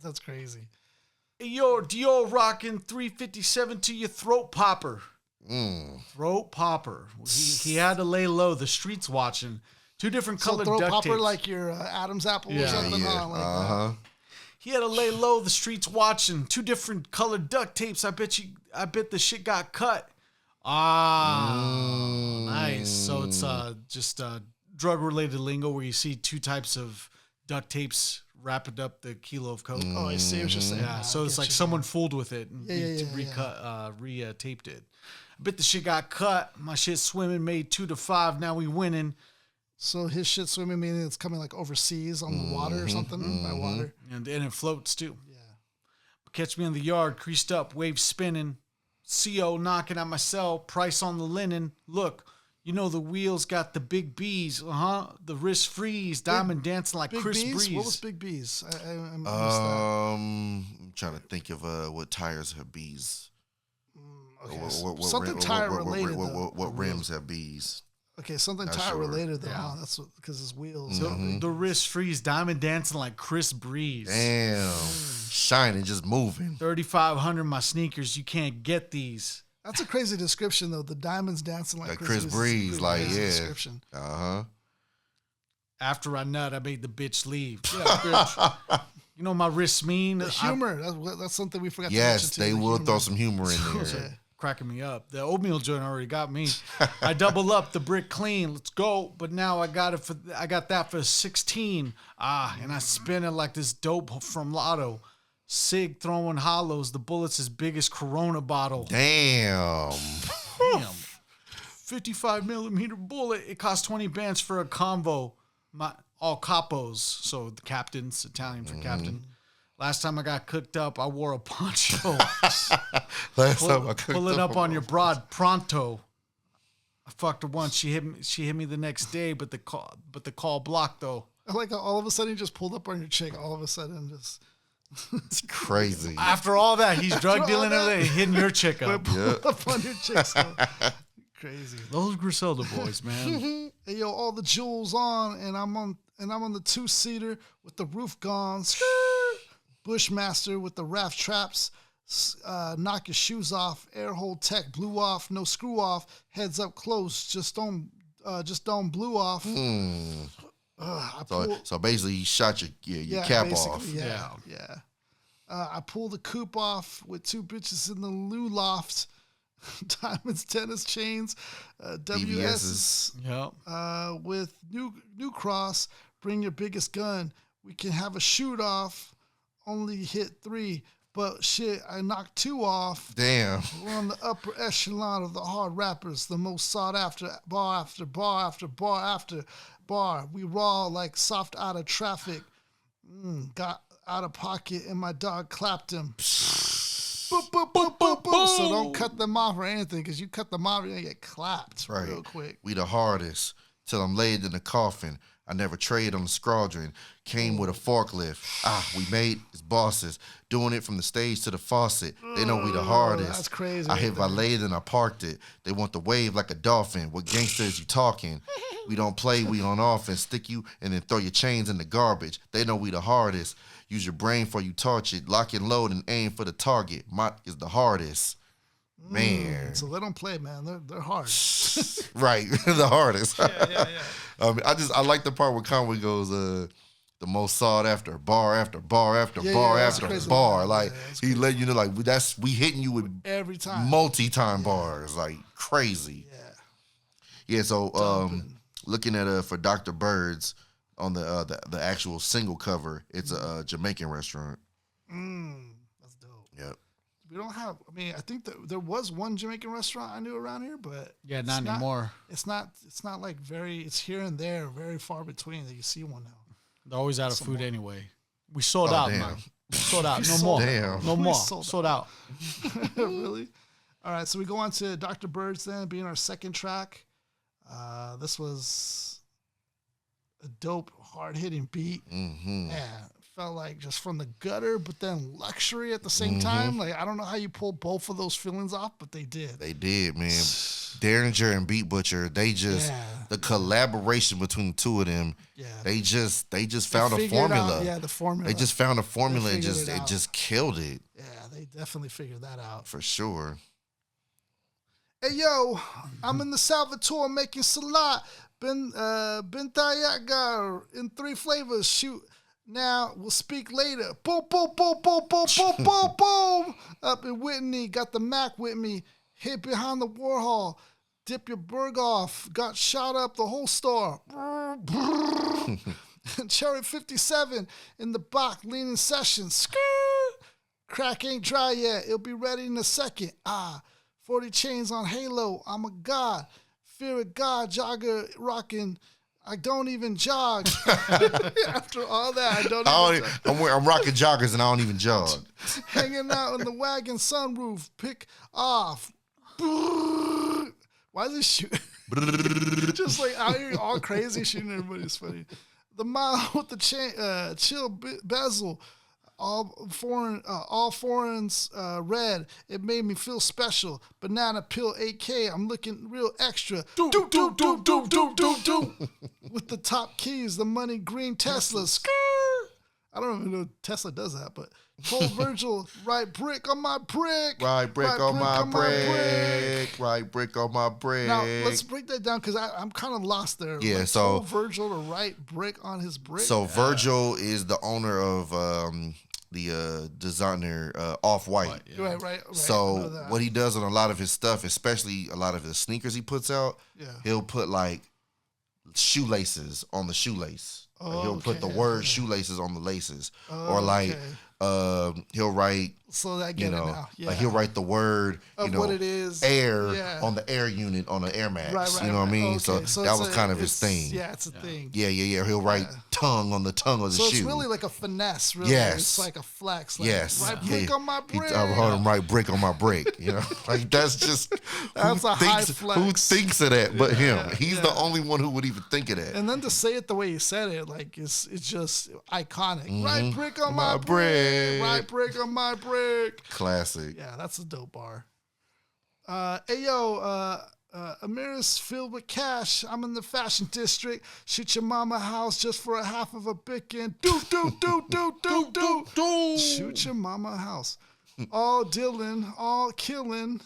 That's crazy. Hey, yo, Dior rocking 357 to your throat popper. Throat popper. He had to lay low. The streets watching. 2 different colored throat duct popper tapes. like your Adam's apple or something. Yeah. He had to lay low. The streets watching. 2 different colored duct tapes. I bet the shit got cut. Nice. So it's just drug related lingo where you see 2 types of duct tapes wrapping up the kilo of coke. Oh, I see what you're saying. Yeah, so it's like someone fooled with it and re-taped it. I bet the shit got cut. My shit swimming made 2 to 5. Now we winning. So his shit swimming, meaning it's coming like overseas on the water or something, by water. And it floats too. Yeah. Catch me in the yard, creased up, waves spinning. CO knocking at my cell, price on the linen. Look, you know the wheels got the big B's, the wrist freeze, diamond dancing like Chris Breeze. What was Big B's? I'm trying to think of what tires have B's. Okay, something tire related. What rims have B's? Okay, something tire related though. Yeah. That's because his wheels. The wrist freeze, diamond dancing like Chris Breeze. Damn, shining, just moving. 3,500 my sneakers. You can't get these. That's a crazy description though. The diamonds dancing like Chris Breeze. Like description. After I nut, I made the bitch leave. Yeah, bitch. You know my wrists mean. The humor. That's something we forgot. Yes, to they mention will throw some humor in there. Yeah. Cracking me up. The oatmeal joint already got me. I double up the brick clean. Let's go. But now I got that for 16. And I spin it like this dope from Lotto. Sig throwing hollows. The bullets as big as Corona bottle. Damn. 55 millimeter bullet. It cost 20 bands for a convo. All capos. So the captains, Italian for captain. Last time I got cooked up, I wore a poncho. Pulling up on your broad pronto. I fucked her once. She hit me the next day, but the call blocked though. I like how all of a sudden he just pulled up on your chick. All of a sudden, just it's crazy. After all that, he's drug dealing everything, hitting your chick up. Up on your chick. So. Crazy. Those Griselda boys, man. Hey yo, all the jewels on, and I'm on the 2-seater with the roof gone. Bushmaster with the raft traps. Knock your shoes off. Air hold tech blew off. No screw off. Heads up close. Just don't blew off. So basically, he shot your cap off. Yeah. I pulled the coupe off with 2 bitches in the loo loft. Diamonds, tennis chains, WS's. Yep. With new cross. Bring your biggest gun. We can have a shoot off. Only hit 3. But shit, I knocked 2 off. Damn. We're on the upper echelon of the hard rappers, the most sought after, bar after bar after bar after bar. We raw like soft out of traffic. Got out of pocket and my dog clapped him. Boop, boop, boop, boop, boop. So don't cut them off or anything, because you cut them off, you're going to get clapped real quick. We the hardest till I'm laid in the coffin. I never trade on the squadron. Came with a forklift. We made as bosses. Doing it from the stage to the faucet. They know we the hardest. That's crazy. I hit valet and I parked it. They want the wave like a dolphin. What gangster is you talking? We don't play, we on offense. Stick you and then throw your chains in the garbage. They know we the hardest. Use your brain for you torch it. Lock and load and aim for the target. Mott is the hardest. Man. So they don't play, man. They're hard. Right. The hardest. Yeah. I like the part where Conway goes, the most sought after, bar after bar after bar after bar. Like, he let you know, like, we hitting you with every time multi-time bars. Like, crazy. Yeah, so looking at for Dr. Bird's on the actual single cover, it's a Jamaican restaurant. That's dope. Yep. We don't have, I think that there was one Jamaican restaurant I knew around here, but not anymore. It's not like it's here and there, very far between that you see one now. They're always out of food anyway. We sold out, man. Sold out. No more. Damn. No more. Sold out. Really? All right, so we go on to Dr. Bird's then, being our second track. This was a dope, hard-hitting beat. Yeah, felt like just from the gutter, but then luxury at the same time. Like, I don't know how you pull both of those feelings off, but they did. They did, man. Daringer and Beat Butcha, they just, the collaboration between the two of them, they just found a formula. The formula. They just found a formula and it just killed it. Yeah, they definitely figured that out. For sure. Hey, yo, I'm in the Salvatore making salat. Bentayaga in 3 flavors. Shoot. Now, we'll speak later. Boom, boom, boom, boom, boom, boom, boom, boom. Up in Whitney, got the Mac with me. Hit behind the Warhol. Dip your burg off. Got shot up the whole store. Cherry 57 in the box, leaning session. Crack ain't dry yet. It'll be ready in a second. 40 chains on Halo. I'm a god. Fear of God, jogger rocking. I don't even jog. After all that, I'm rocking joggers and I don't even jog. Hanging out in the wagon sunroof. Pick off. Why is he shooting? Just like out here all crazy shooting everybody. It's funny. The mile with the chain, chill bezel. All foreigns red. It made me feel special. Banana pill 8K. I'm looking real extra. Do. With the top keys, the money green Tesla. I don't even know if Tesla does that, but told Virgil, right brick on my brick. Right brick on my brick. Right brick on my brick. Now, let's break that down because I'm kind of lost there. Yeah, like, so told Virgil to write brick on his brick. So Virgil is the owner of the designer Off-White. Right. So what he does on a lot of his stuff, especially a lot of his sneakers he puts out, he'll put like shoelaces on the shoelace. He'll put the word shoelaces on the laces. Or like He'll write. So that get it now. Yeah. Like he'll wite the word, of what it is, air on the air unit on the Air Max. Right, you know what I mean? Okay. So that was kind of his thing. Yeah, it's a thing. Yeah. He'll write tongue on the tongue of the shoe. So it's really like a finesse, really. Yes. It's like a flex. Like, Yes. Right brick on my brick. I heard him write brick on my brick. You know, like that's just that's a high flex. Who thinks of that but him? He's the only one who would even think of that. And then to say it the way he said it, like it's just iconic. Mm-hmm. Right brick on my brick. Right brick on my brick. Classic. Yeah, that's a dope bar. Hey yo, Amira's filled with cash. I'm in the fashion district. Shoot your mama house just for a half of a bicken. Do. Shoot your mama house. All dealing, all killing.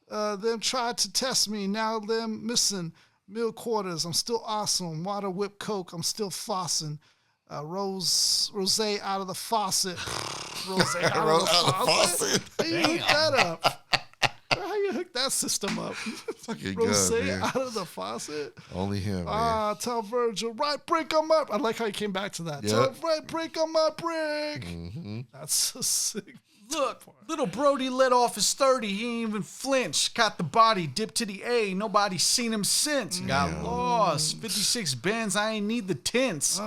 Them tried to test me. Now them missing. Meal quarters. I'm still awesome. Water whip coke. I'm still flossing. Rose out of the faucet. Rose out of the faucet. How you hook that up? How you hook that system up? Fucking Rose good, man. out of the faucet. Only him, man. Tell Virgil, right brick on my. I like how he came back to that. Tell right brick on my brick. Mm-hmm. That's so sick. Look, little Brody let off his 30. He ain't even flinch. Caught the body, dipped to the A. Nobody seen him since. Got lost. 56 Benz. I ain't need the tints.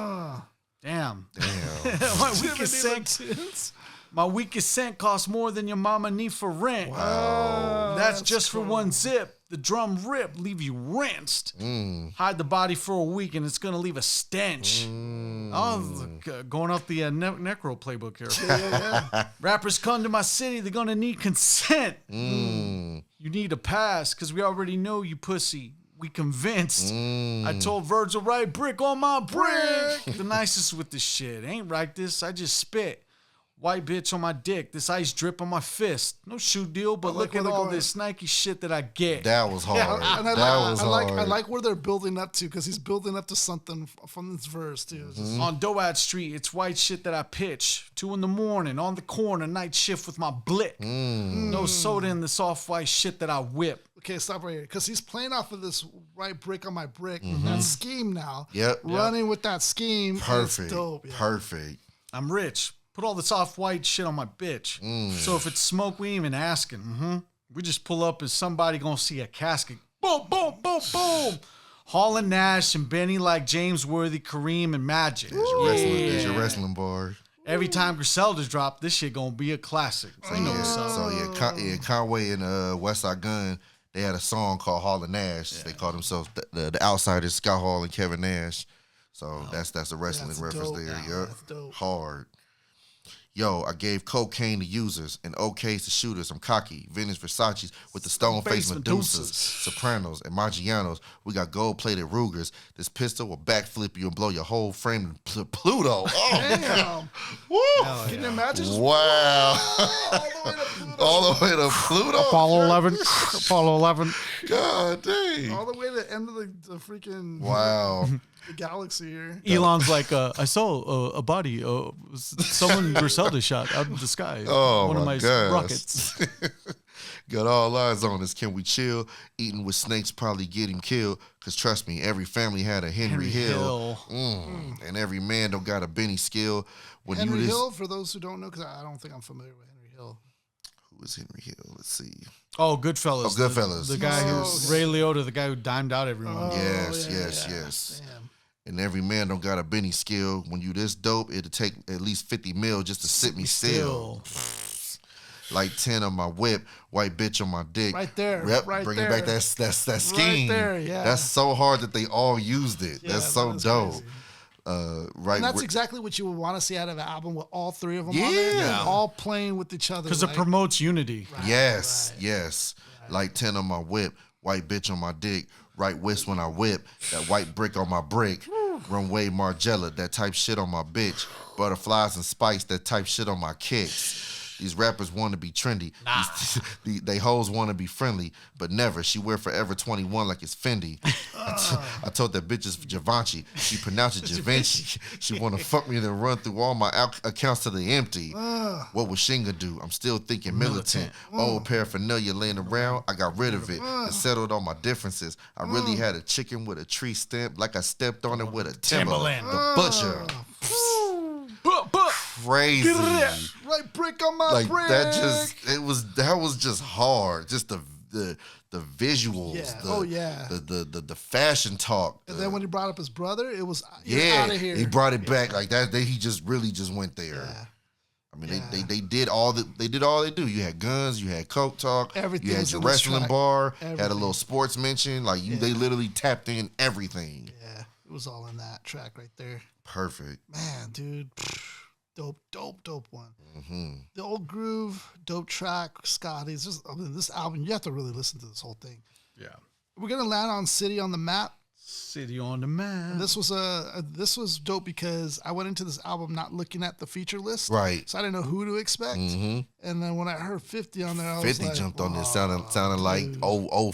Damn. My weakest scent costs more than your mama need for rent. Wow. That's just cool. For one zip. The drum rip, leave you rinsed. Hide the body for a week and it's going to leave a stench. Oh, look, going off the Necro playbook here. Yeah. Rappers come to my city, they're going to need consent. You need a pass because we already know you pussy. We convinced. I told Virgil, right brick on my brick. The nicest with this shit. Ain't right this, I just spit. White bitch on my dick. This ice drip on my fist. No shoe deal, but look at all this Nike shit that I get. That was hard. Yeah, and I like where they're building up to because he's building up to something from this verse too. On Doad Street, it's white shit that I pitch. 2 a.m, on the corner, night shift with my blick. No soda in the soft white shit that I whip. Okay, stop right here. Because he's playing off of this right brick on my brick. That scheme now. Running with that scheme. Perfect. Dope. Yeah. Perfect. I'm rich. Put all the soft white shit on my bitch. So if it's smoke, we ain't even asking. We just pull up and somebody gonna see a casket. Boom, boom, boom, boom. Hall and Nash and Benny like James Worthy, Kareem, and Magic. There's your wrestling bar. Every time Griselda's drop, this shit gonna be a classic. Conway and Westside Gunn, they had a song called Hall and Nash. They called themselves the Outsiders, Scott Hall and Kevin Nash. So that's a wrestling reference dope. there. That's dope. Hard. Yo, I gave cocaine to users and OKs to shooters. I'm cocky. Vintage Versace's with the stone-faced Medusas, Sopranos, and Maggianos. We got gold-plated Rugers. This pistol will backflip you and blow your whole frame to Pluto. Oh, damn. Woo. Can you imagine? Wow. All the way to Pluto. Apollo 11. Apollo 11. God dang. All the way to the end of the freaking... Wow. The galaxy here. Elon's like, I saw a body. Someone Griselda shot out of the sky. Oh, one of my rockets. Got all eyes on us. Can we chill? Eating with snakes probably get him killed. Because trust me, every family had a Henry Hill. And every man don't got a Benny skill. When Henry Hill, for those who don't know, because I don't think I'm familiar with Henry Hill. Who is Henry Hill? Let's see. Oh, Goodfellas. Oh, Goodfellas. The guy Ray Liotta, the guy who dimed out everyone. Yes. Damn. And every man don't got a Benny skill. When you this dope, it'll take at least 50 mil just to sit me still. Like 10 on my whip, white bitch on my dick. Right there. Yep, right bringing there. back that scheme. Right there, yeah. That's so hard that they all used it. Yeah, that's so dope. Right. And that's exactly what you would want to see out of an album with all three of them on there. All playing with each other. Because it promotes unity. Right, yes. Right. Like 10 on my whip, white bitch on my dick. Right whisk when I whip, that white brick on my brick. Runway Margiela, that type shit on my bitch. Butterflies and spice, that type shit on my kicks. These rappers want to be trendy. Nah. They hoes want to be friendly, but never. She wear Forever 21 like it's Fendi. I told that bitch it's Givenchy. She pronounced it Givenchy. She want to fuck me and then run through all my accounts to the empty. What would Shinga do? I'm still thinking militant. Old paraphernalia laying around, I got rid of it and settled all my differences. I really had a chicken with a tree stamp like I stepped on it with a Timberland. The butcher. crazy. Right brick on my like brick. that was just hard. Just the visuals. Yeah. The fashion talk. And then when he brought up his brother, it was yeah. out of here. He brought it back like that. He just really just went there. Yeah. I mean, they did all they do. You had guns, you had coke talk, everything. You had your wrestling bar, everything. Had a little sports mention. Like they literally tapped in everything. Yeah, it was all in that track right there. Perfect. Man, dude, dope one. Mm-hmm. The old groove, dope track, Scotty's. This album, you have to really listen to this whole thing. Yeah, we're gonna land on City on the Map. City on the Map. And this was dope because I went into this album not looking at the feature list, right? So I didn't know who to expect. Mm-hmm. And then when I heard 50 on there, I was 50 like, jumped on this, sounded like 03, 04,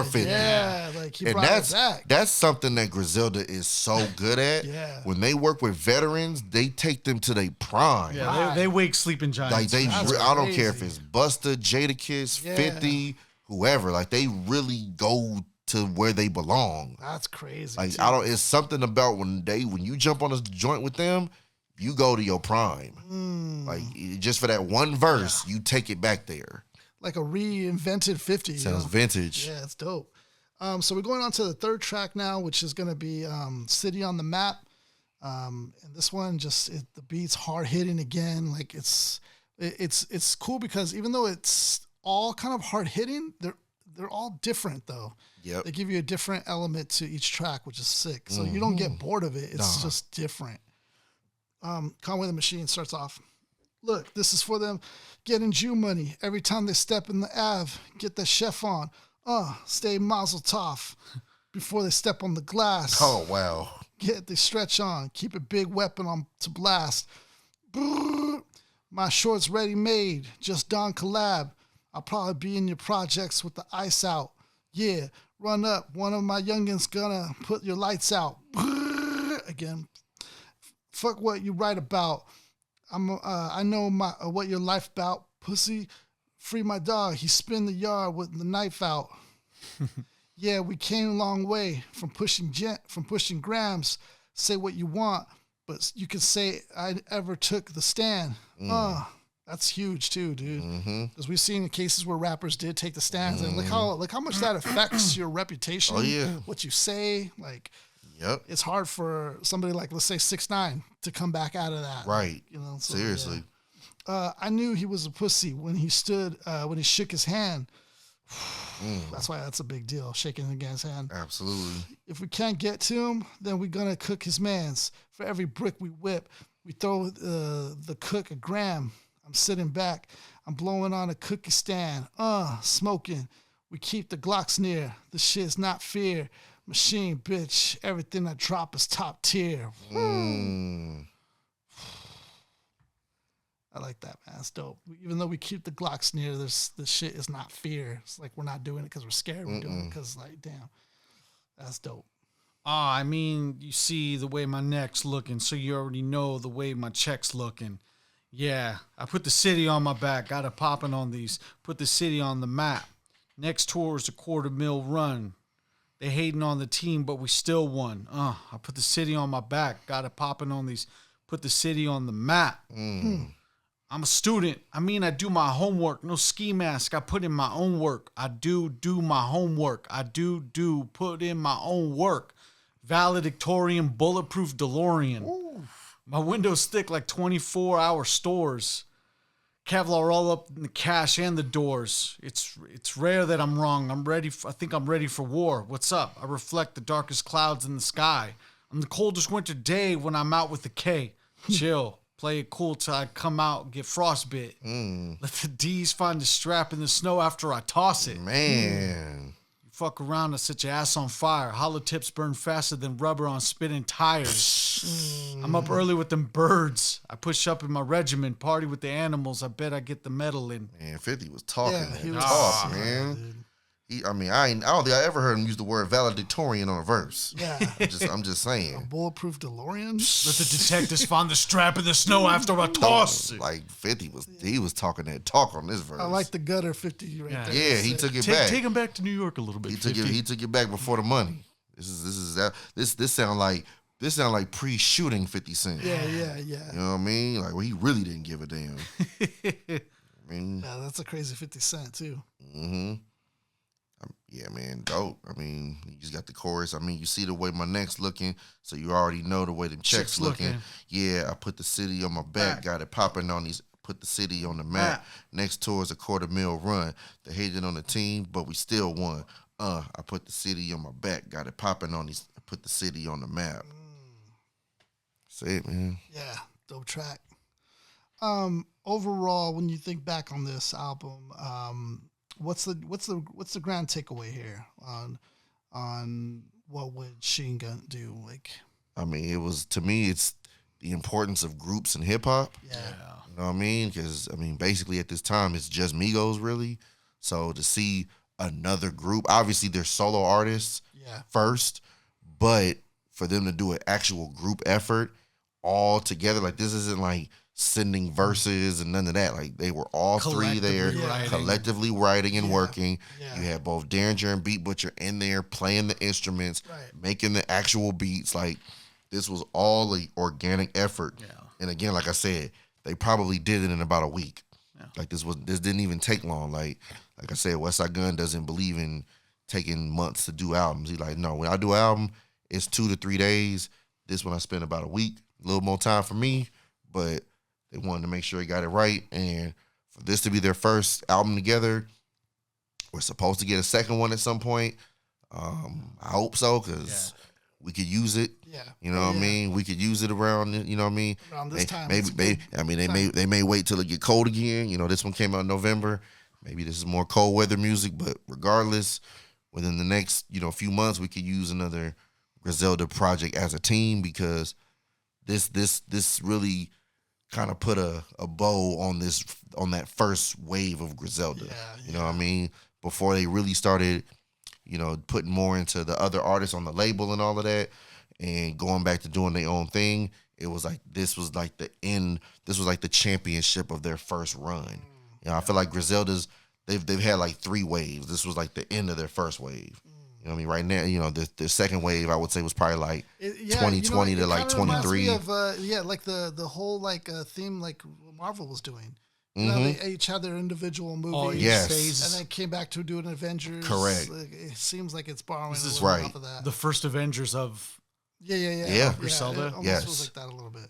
50. Yeah, like he brought it back. That's something that Griselda is so good at. Yeah. When they work with veterans, they take them to their prime. Yeah, they wake sleeping giants. Like I don't care if it's Busta, Jadakiss, 50, whoever. Like they really go to where they belong. That's crazy. Like it's something about when you jump on a joint with them, you go to your prime. Like just for that one verse, you take it back there. Like a reinvented 50. Sounds vintage. Yeah, it's dope. So we're going on to the third track now, which is going to be City on the Map. And this one the beat's hard hitting again. Like it's cool because even though it's all kind of hard hitting, they're all different though. Yep. They give you a different element to each track, which is sick. So you don't get bored of it. It's just different. Conway the Machine starts off. Look, this is for them getting Jew money. Every time they step in the Ave, get the chef on. Stay mazel tov before they step on the glass. Oh, wow. Get the stretch on. Keep a big weapon on to blast. Brrr, my shorts ready made. Just Don collab. I'll probably be in your projects with the ice out. Yeah, run up. One of my youngins gonna put your lights out. Brrr, again. Fuck what you write about. I know what your life about. Pussy, free my dog. He spin the yard with the knife out. Yeah, we came a long way from pushing grams. Say what you want, but you can say I ever took the stand. That's huge too, dude. Because we've seen cases where rappers did take the stands, and look how much that affects your reputation. Oh yeah, what you say, like. Yep. It's hard for somebody like, let's say, 6ix9ine to come back out of that. Right. You know. So, seriously. Yeah. I knew he was a pussy when he shook his hand. That's why that's a big deal, shaking the guy's hand. Absolutely. If we can't get to him, then we're gonna cook his mans. For every brick we whip, we throw the cook a gram. I'm sitting back. I'm blowing on a cookie stand. Smoking. We keep the Glocks near. The shit's not fear. Machine, bitch. Everything I drop is top tier. I like that, man. It's dope. Even though we keep the Glocks near, the shit is not fear. It's like we're not doing it because we're scared. We're doing it because, like, damn, that's dope. I mean, you see the way my neck's looking, so you already know the way my check's looking. Yeah, I put the city on my back. Got it popping on these. Put the city on the map. Next tour is a $250,000 run. They hating on the team, but we still won. I put the city on my back. Got it popping on these. Put the city on the map. I'm a student. I mean, I do my homework. No ski mask. I put in my own work. I do my homework. I do put in my own work. Valedictorian, bulletproof DeLorean. Ooh. My windows thick like 24-hour stores. Kevlar all up in the cash and the doors. It's rare that I'm wrong. I think I'm ready for war. What's up? I reflect the darkest clouds in the sky. I'm the coldest winter day when I'm out with the K. Chill. Play it cool till I come out and get frostbit. Let the D's find the strap in the snow after I toss it. Man. You fuck around and set your ass on fire. Hollow tips burn faster than rubber on spinning tires. I'm up early with them birds. I push up in my regiment, party with the animals. I bet I get the medal in. Man, 50 was talking he was talk, man. I don't think I ever heard him use the word valedictorian on a verse. Yeah. I'm just saying. A bulletproof DeLorean? Let the detectives find the strap in the snow after I toss it. Like 50 was talking that talk on this verse. I like the gutter 50 right there. Yeah, he took it back. Take him back to New York a little bit. He took it back before the money. This sound like this sound like pre-shooting 50 Cent. Yeah. You know what I mean? Like, well, he really didn't give a damn. I mean, yeah, that's a crazy 50 Cent too. Yeah, man, dope. I mean, you just got the chorus. I mean, you see the way my neck's looking, so you already know the way the checks looking. Yeah, I put the city on my back, got it popping on these. Put the city on the map. Next tour is a $250,000 run. They hated on the team, but we still won. I put the city on my back, got it popping on these. Put the city on the map. That's it, man. Yeah, dope track. Overall, when you think back on this album, what's the grand takeaway here on what would Chine Gun do? Like, I mean, it was, to me, it's the importance of groups in hip hop. Yeah. You know what I mean? Because, I mean, basically at this time, it's just Migos, really. So to see another group, obviously they're solo artists first, but for them to do an actual group effort all together, like, this isn't like sending verses and none of that. Like, they were all three there, collectively writing and working. You had both Daringer and Beat Butcha in there playing the instruments, making the actual beats. Like, this was all an organic effort. And again, like I said, they probably did it in about a week. Like, this didn't even take long. Like I said, Westside Gunn doesn't believe in taking months to do albums. He's like, no, when I do an album, it's 2 to 3 days. This one I spent about a week, a little more time for me, but they wanted to make sure they got it right. And for this to be their first album together, we're supposed to get a second one at some point. I hope so, because we could use it. You know what I mean? We could use it around, you know what I mean? Around this time. They may wait till it get cold again. You know, this one came out in November. Maybe this is more cold weather music, but regardless, within the next, few months, we could use another Griselda project as a team, because this really kind of put a bow on that first wave of Griselda. You know what I mean? Before they really started, putting more into the other artists on the label and all of that, and going back to doing their own thing, it was like, this was like the end. This was like the championship of their first run. I feel like Griselda's, they've had like 3 waves. This was like the end of their first wave. You know what I mean? Right now, the second wave, I would say, was probably like 2020 to like 23. Like the whole theme like Marvel was doing. You know, they each had their individual movies. And then came back to do an Avengers. Correct. It seems like it's borrowing this is off of that. The first Avengers of Griselda. It almost feels like that a little bit.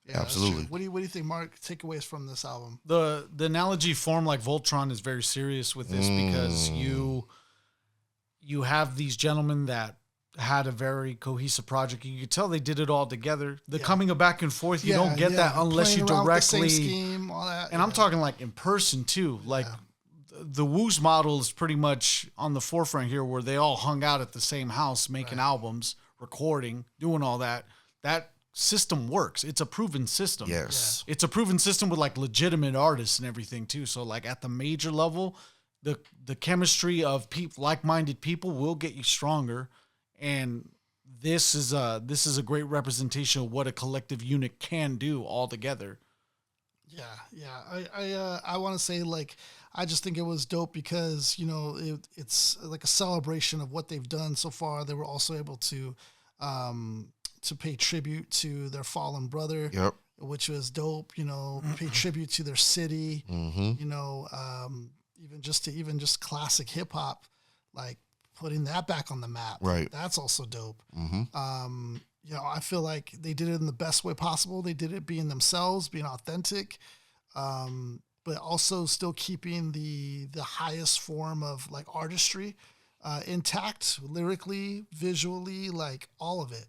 Yeah, absolutely. What do you think, Mark? Takeaways from this album? The analogy formed like Voltron is very serious with this, because you have these gentlemen that had a very cohesive project. You could tell they did it all together. The coming back and forth, you don't get that unless you directly. The same scheme, all that. And I'm talking like in person too. Like the Wu's model is pretty much on the forefront here, where they all hung out at the same house, making albums, recording, doing all that. That system works. It's a proven system. Yes. It's a proven system with like legitimate artists and everything too. So like at the major level, the chemistry of like-minded people will get you stronger. And this is a great representation of what a collective unit can do all together. I want to say, like, I just think it was dope because, it's like a celebration of what they've done so far. They were also able to pay tribute to their fallen brother, which was dope, pay tribute to their city, even just classic hip hop, like putting that back on the map. Right. That's also dope. I feel like they did it in the best way possible. They did it being themselves, being authentic, but also still keeping the highest form of like artistry intact, lyrically, visually, like all of it.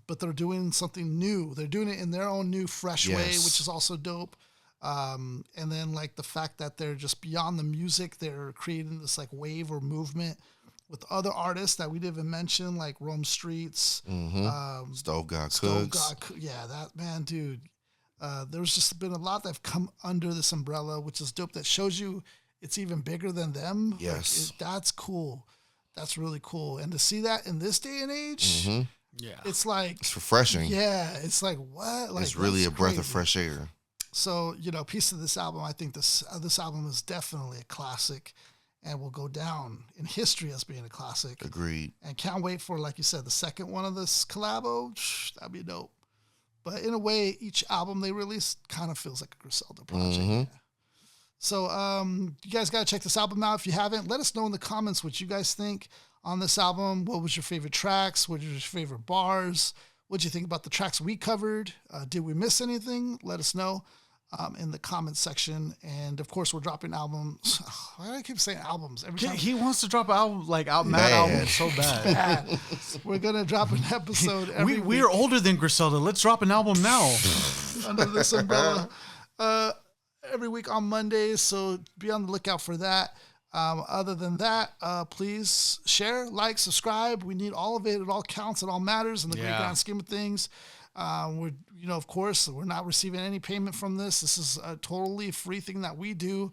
But they're doing something new. They're doing it in their own new, fresh way, which is also dope. And then like the fact that they're just beyond the music, they're creating this like wave or movement with other artists that we didn't even mention, like Rome Streets, Stove God Cooks. That man, dude. There's just been a lot that have come under this umbrella, which is dope. That shows you it's even bigger than them. Yes. That's cool. That's really cool. And to see that in this day and age, it's like, it's refreshing. Yeah, it's like, what? Like, it's really a breath of fresh air. So, piece of this album, I think this album is definitely a classic. and will go down in history as being a classic. Agreed. And can't wait for, like you said, the second one of this collabo. That'd be dope. But in a way, each album they release kind of feels like a Griselda project. Yeah. So you guys got to check this album out. If you haven't, let us know in the comments what you guys think on this album. What was your favorite tracks? What were your favorite bars? What did you think about the tracks we covered? Did we miss anything? Let us know in the comments section. And of course, we're dropping albums. Why do I keep saying albums every time? He wants to drop an album, like mad albums so bad. We're gonna drop an episode every week. We're older than Griselda. Let's drop an album now. Under this umbrella. Every week on Mondays, so be on the lookout for that. Other than that, please share, like, subscribe. We need all of it. It all counts. It all matters in the great grand scheme of things. Of course, we're not receiving any payment from this. This is a totally free thing that we do,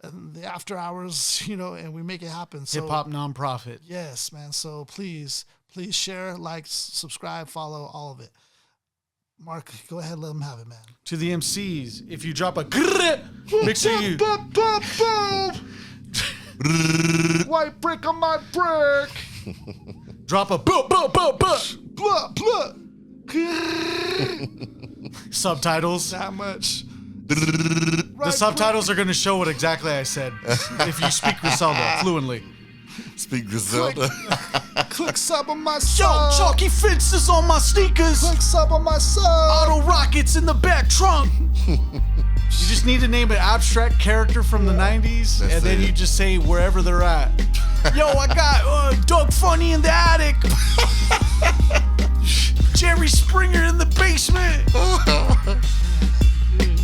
the after hours, and we make it happen. So, hip hop nonprofit. Yes, man. So please share, like, subscribe, follow, all of it. Mark, go ahead, let them have it, man. To the MCs, if you drop a make sure you white brick on my brick. Drop a subtitles. That much. The subtitles are going to show what exactly I said. If you speak Griselda fluently. Speak Griselda. Click sub on my sub. Yo, chalky fences on my sneakers. Click sub on my sub. Auto rockets in the back trunk. You just need to name an abstract character from the 90s, and then you just say wherever they're at. Yo, I got Doug Funny in the attic. Jerry Springer in the basement.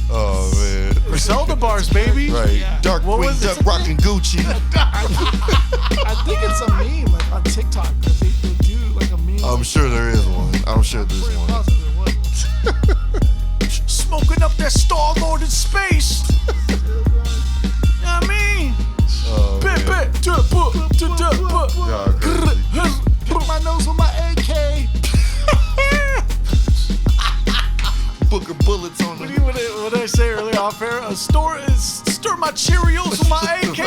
Oh, man. Griselda bars, baby. Right. Yeah. Dark Queen, Duck rockin' Gucci. I think it's a meme like on TikTok. They do like a meme. I'm sure there is one. I'm sure there's one. Smoking up that Star-Lord in space. You know what I mean? Put my nose with my AK. Book of bullets on them. What did I say earlier off air? Stir my Cheerios with my AK.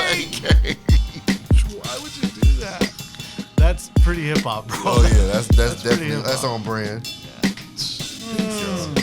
Why would you do that? That's pretty hip hop, bro. Oh yeah, that's definitely that's on brand. Yeah.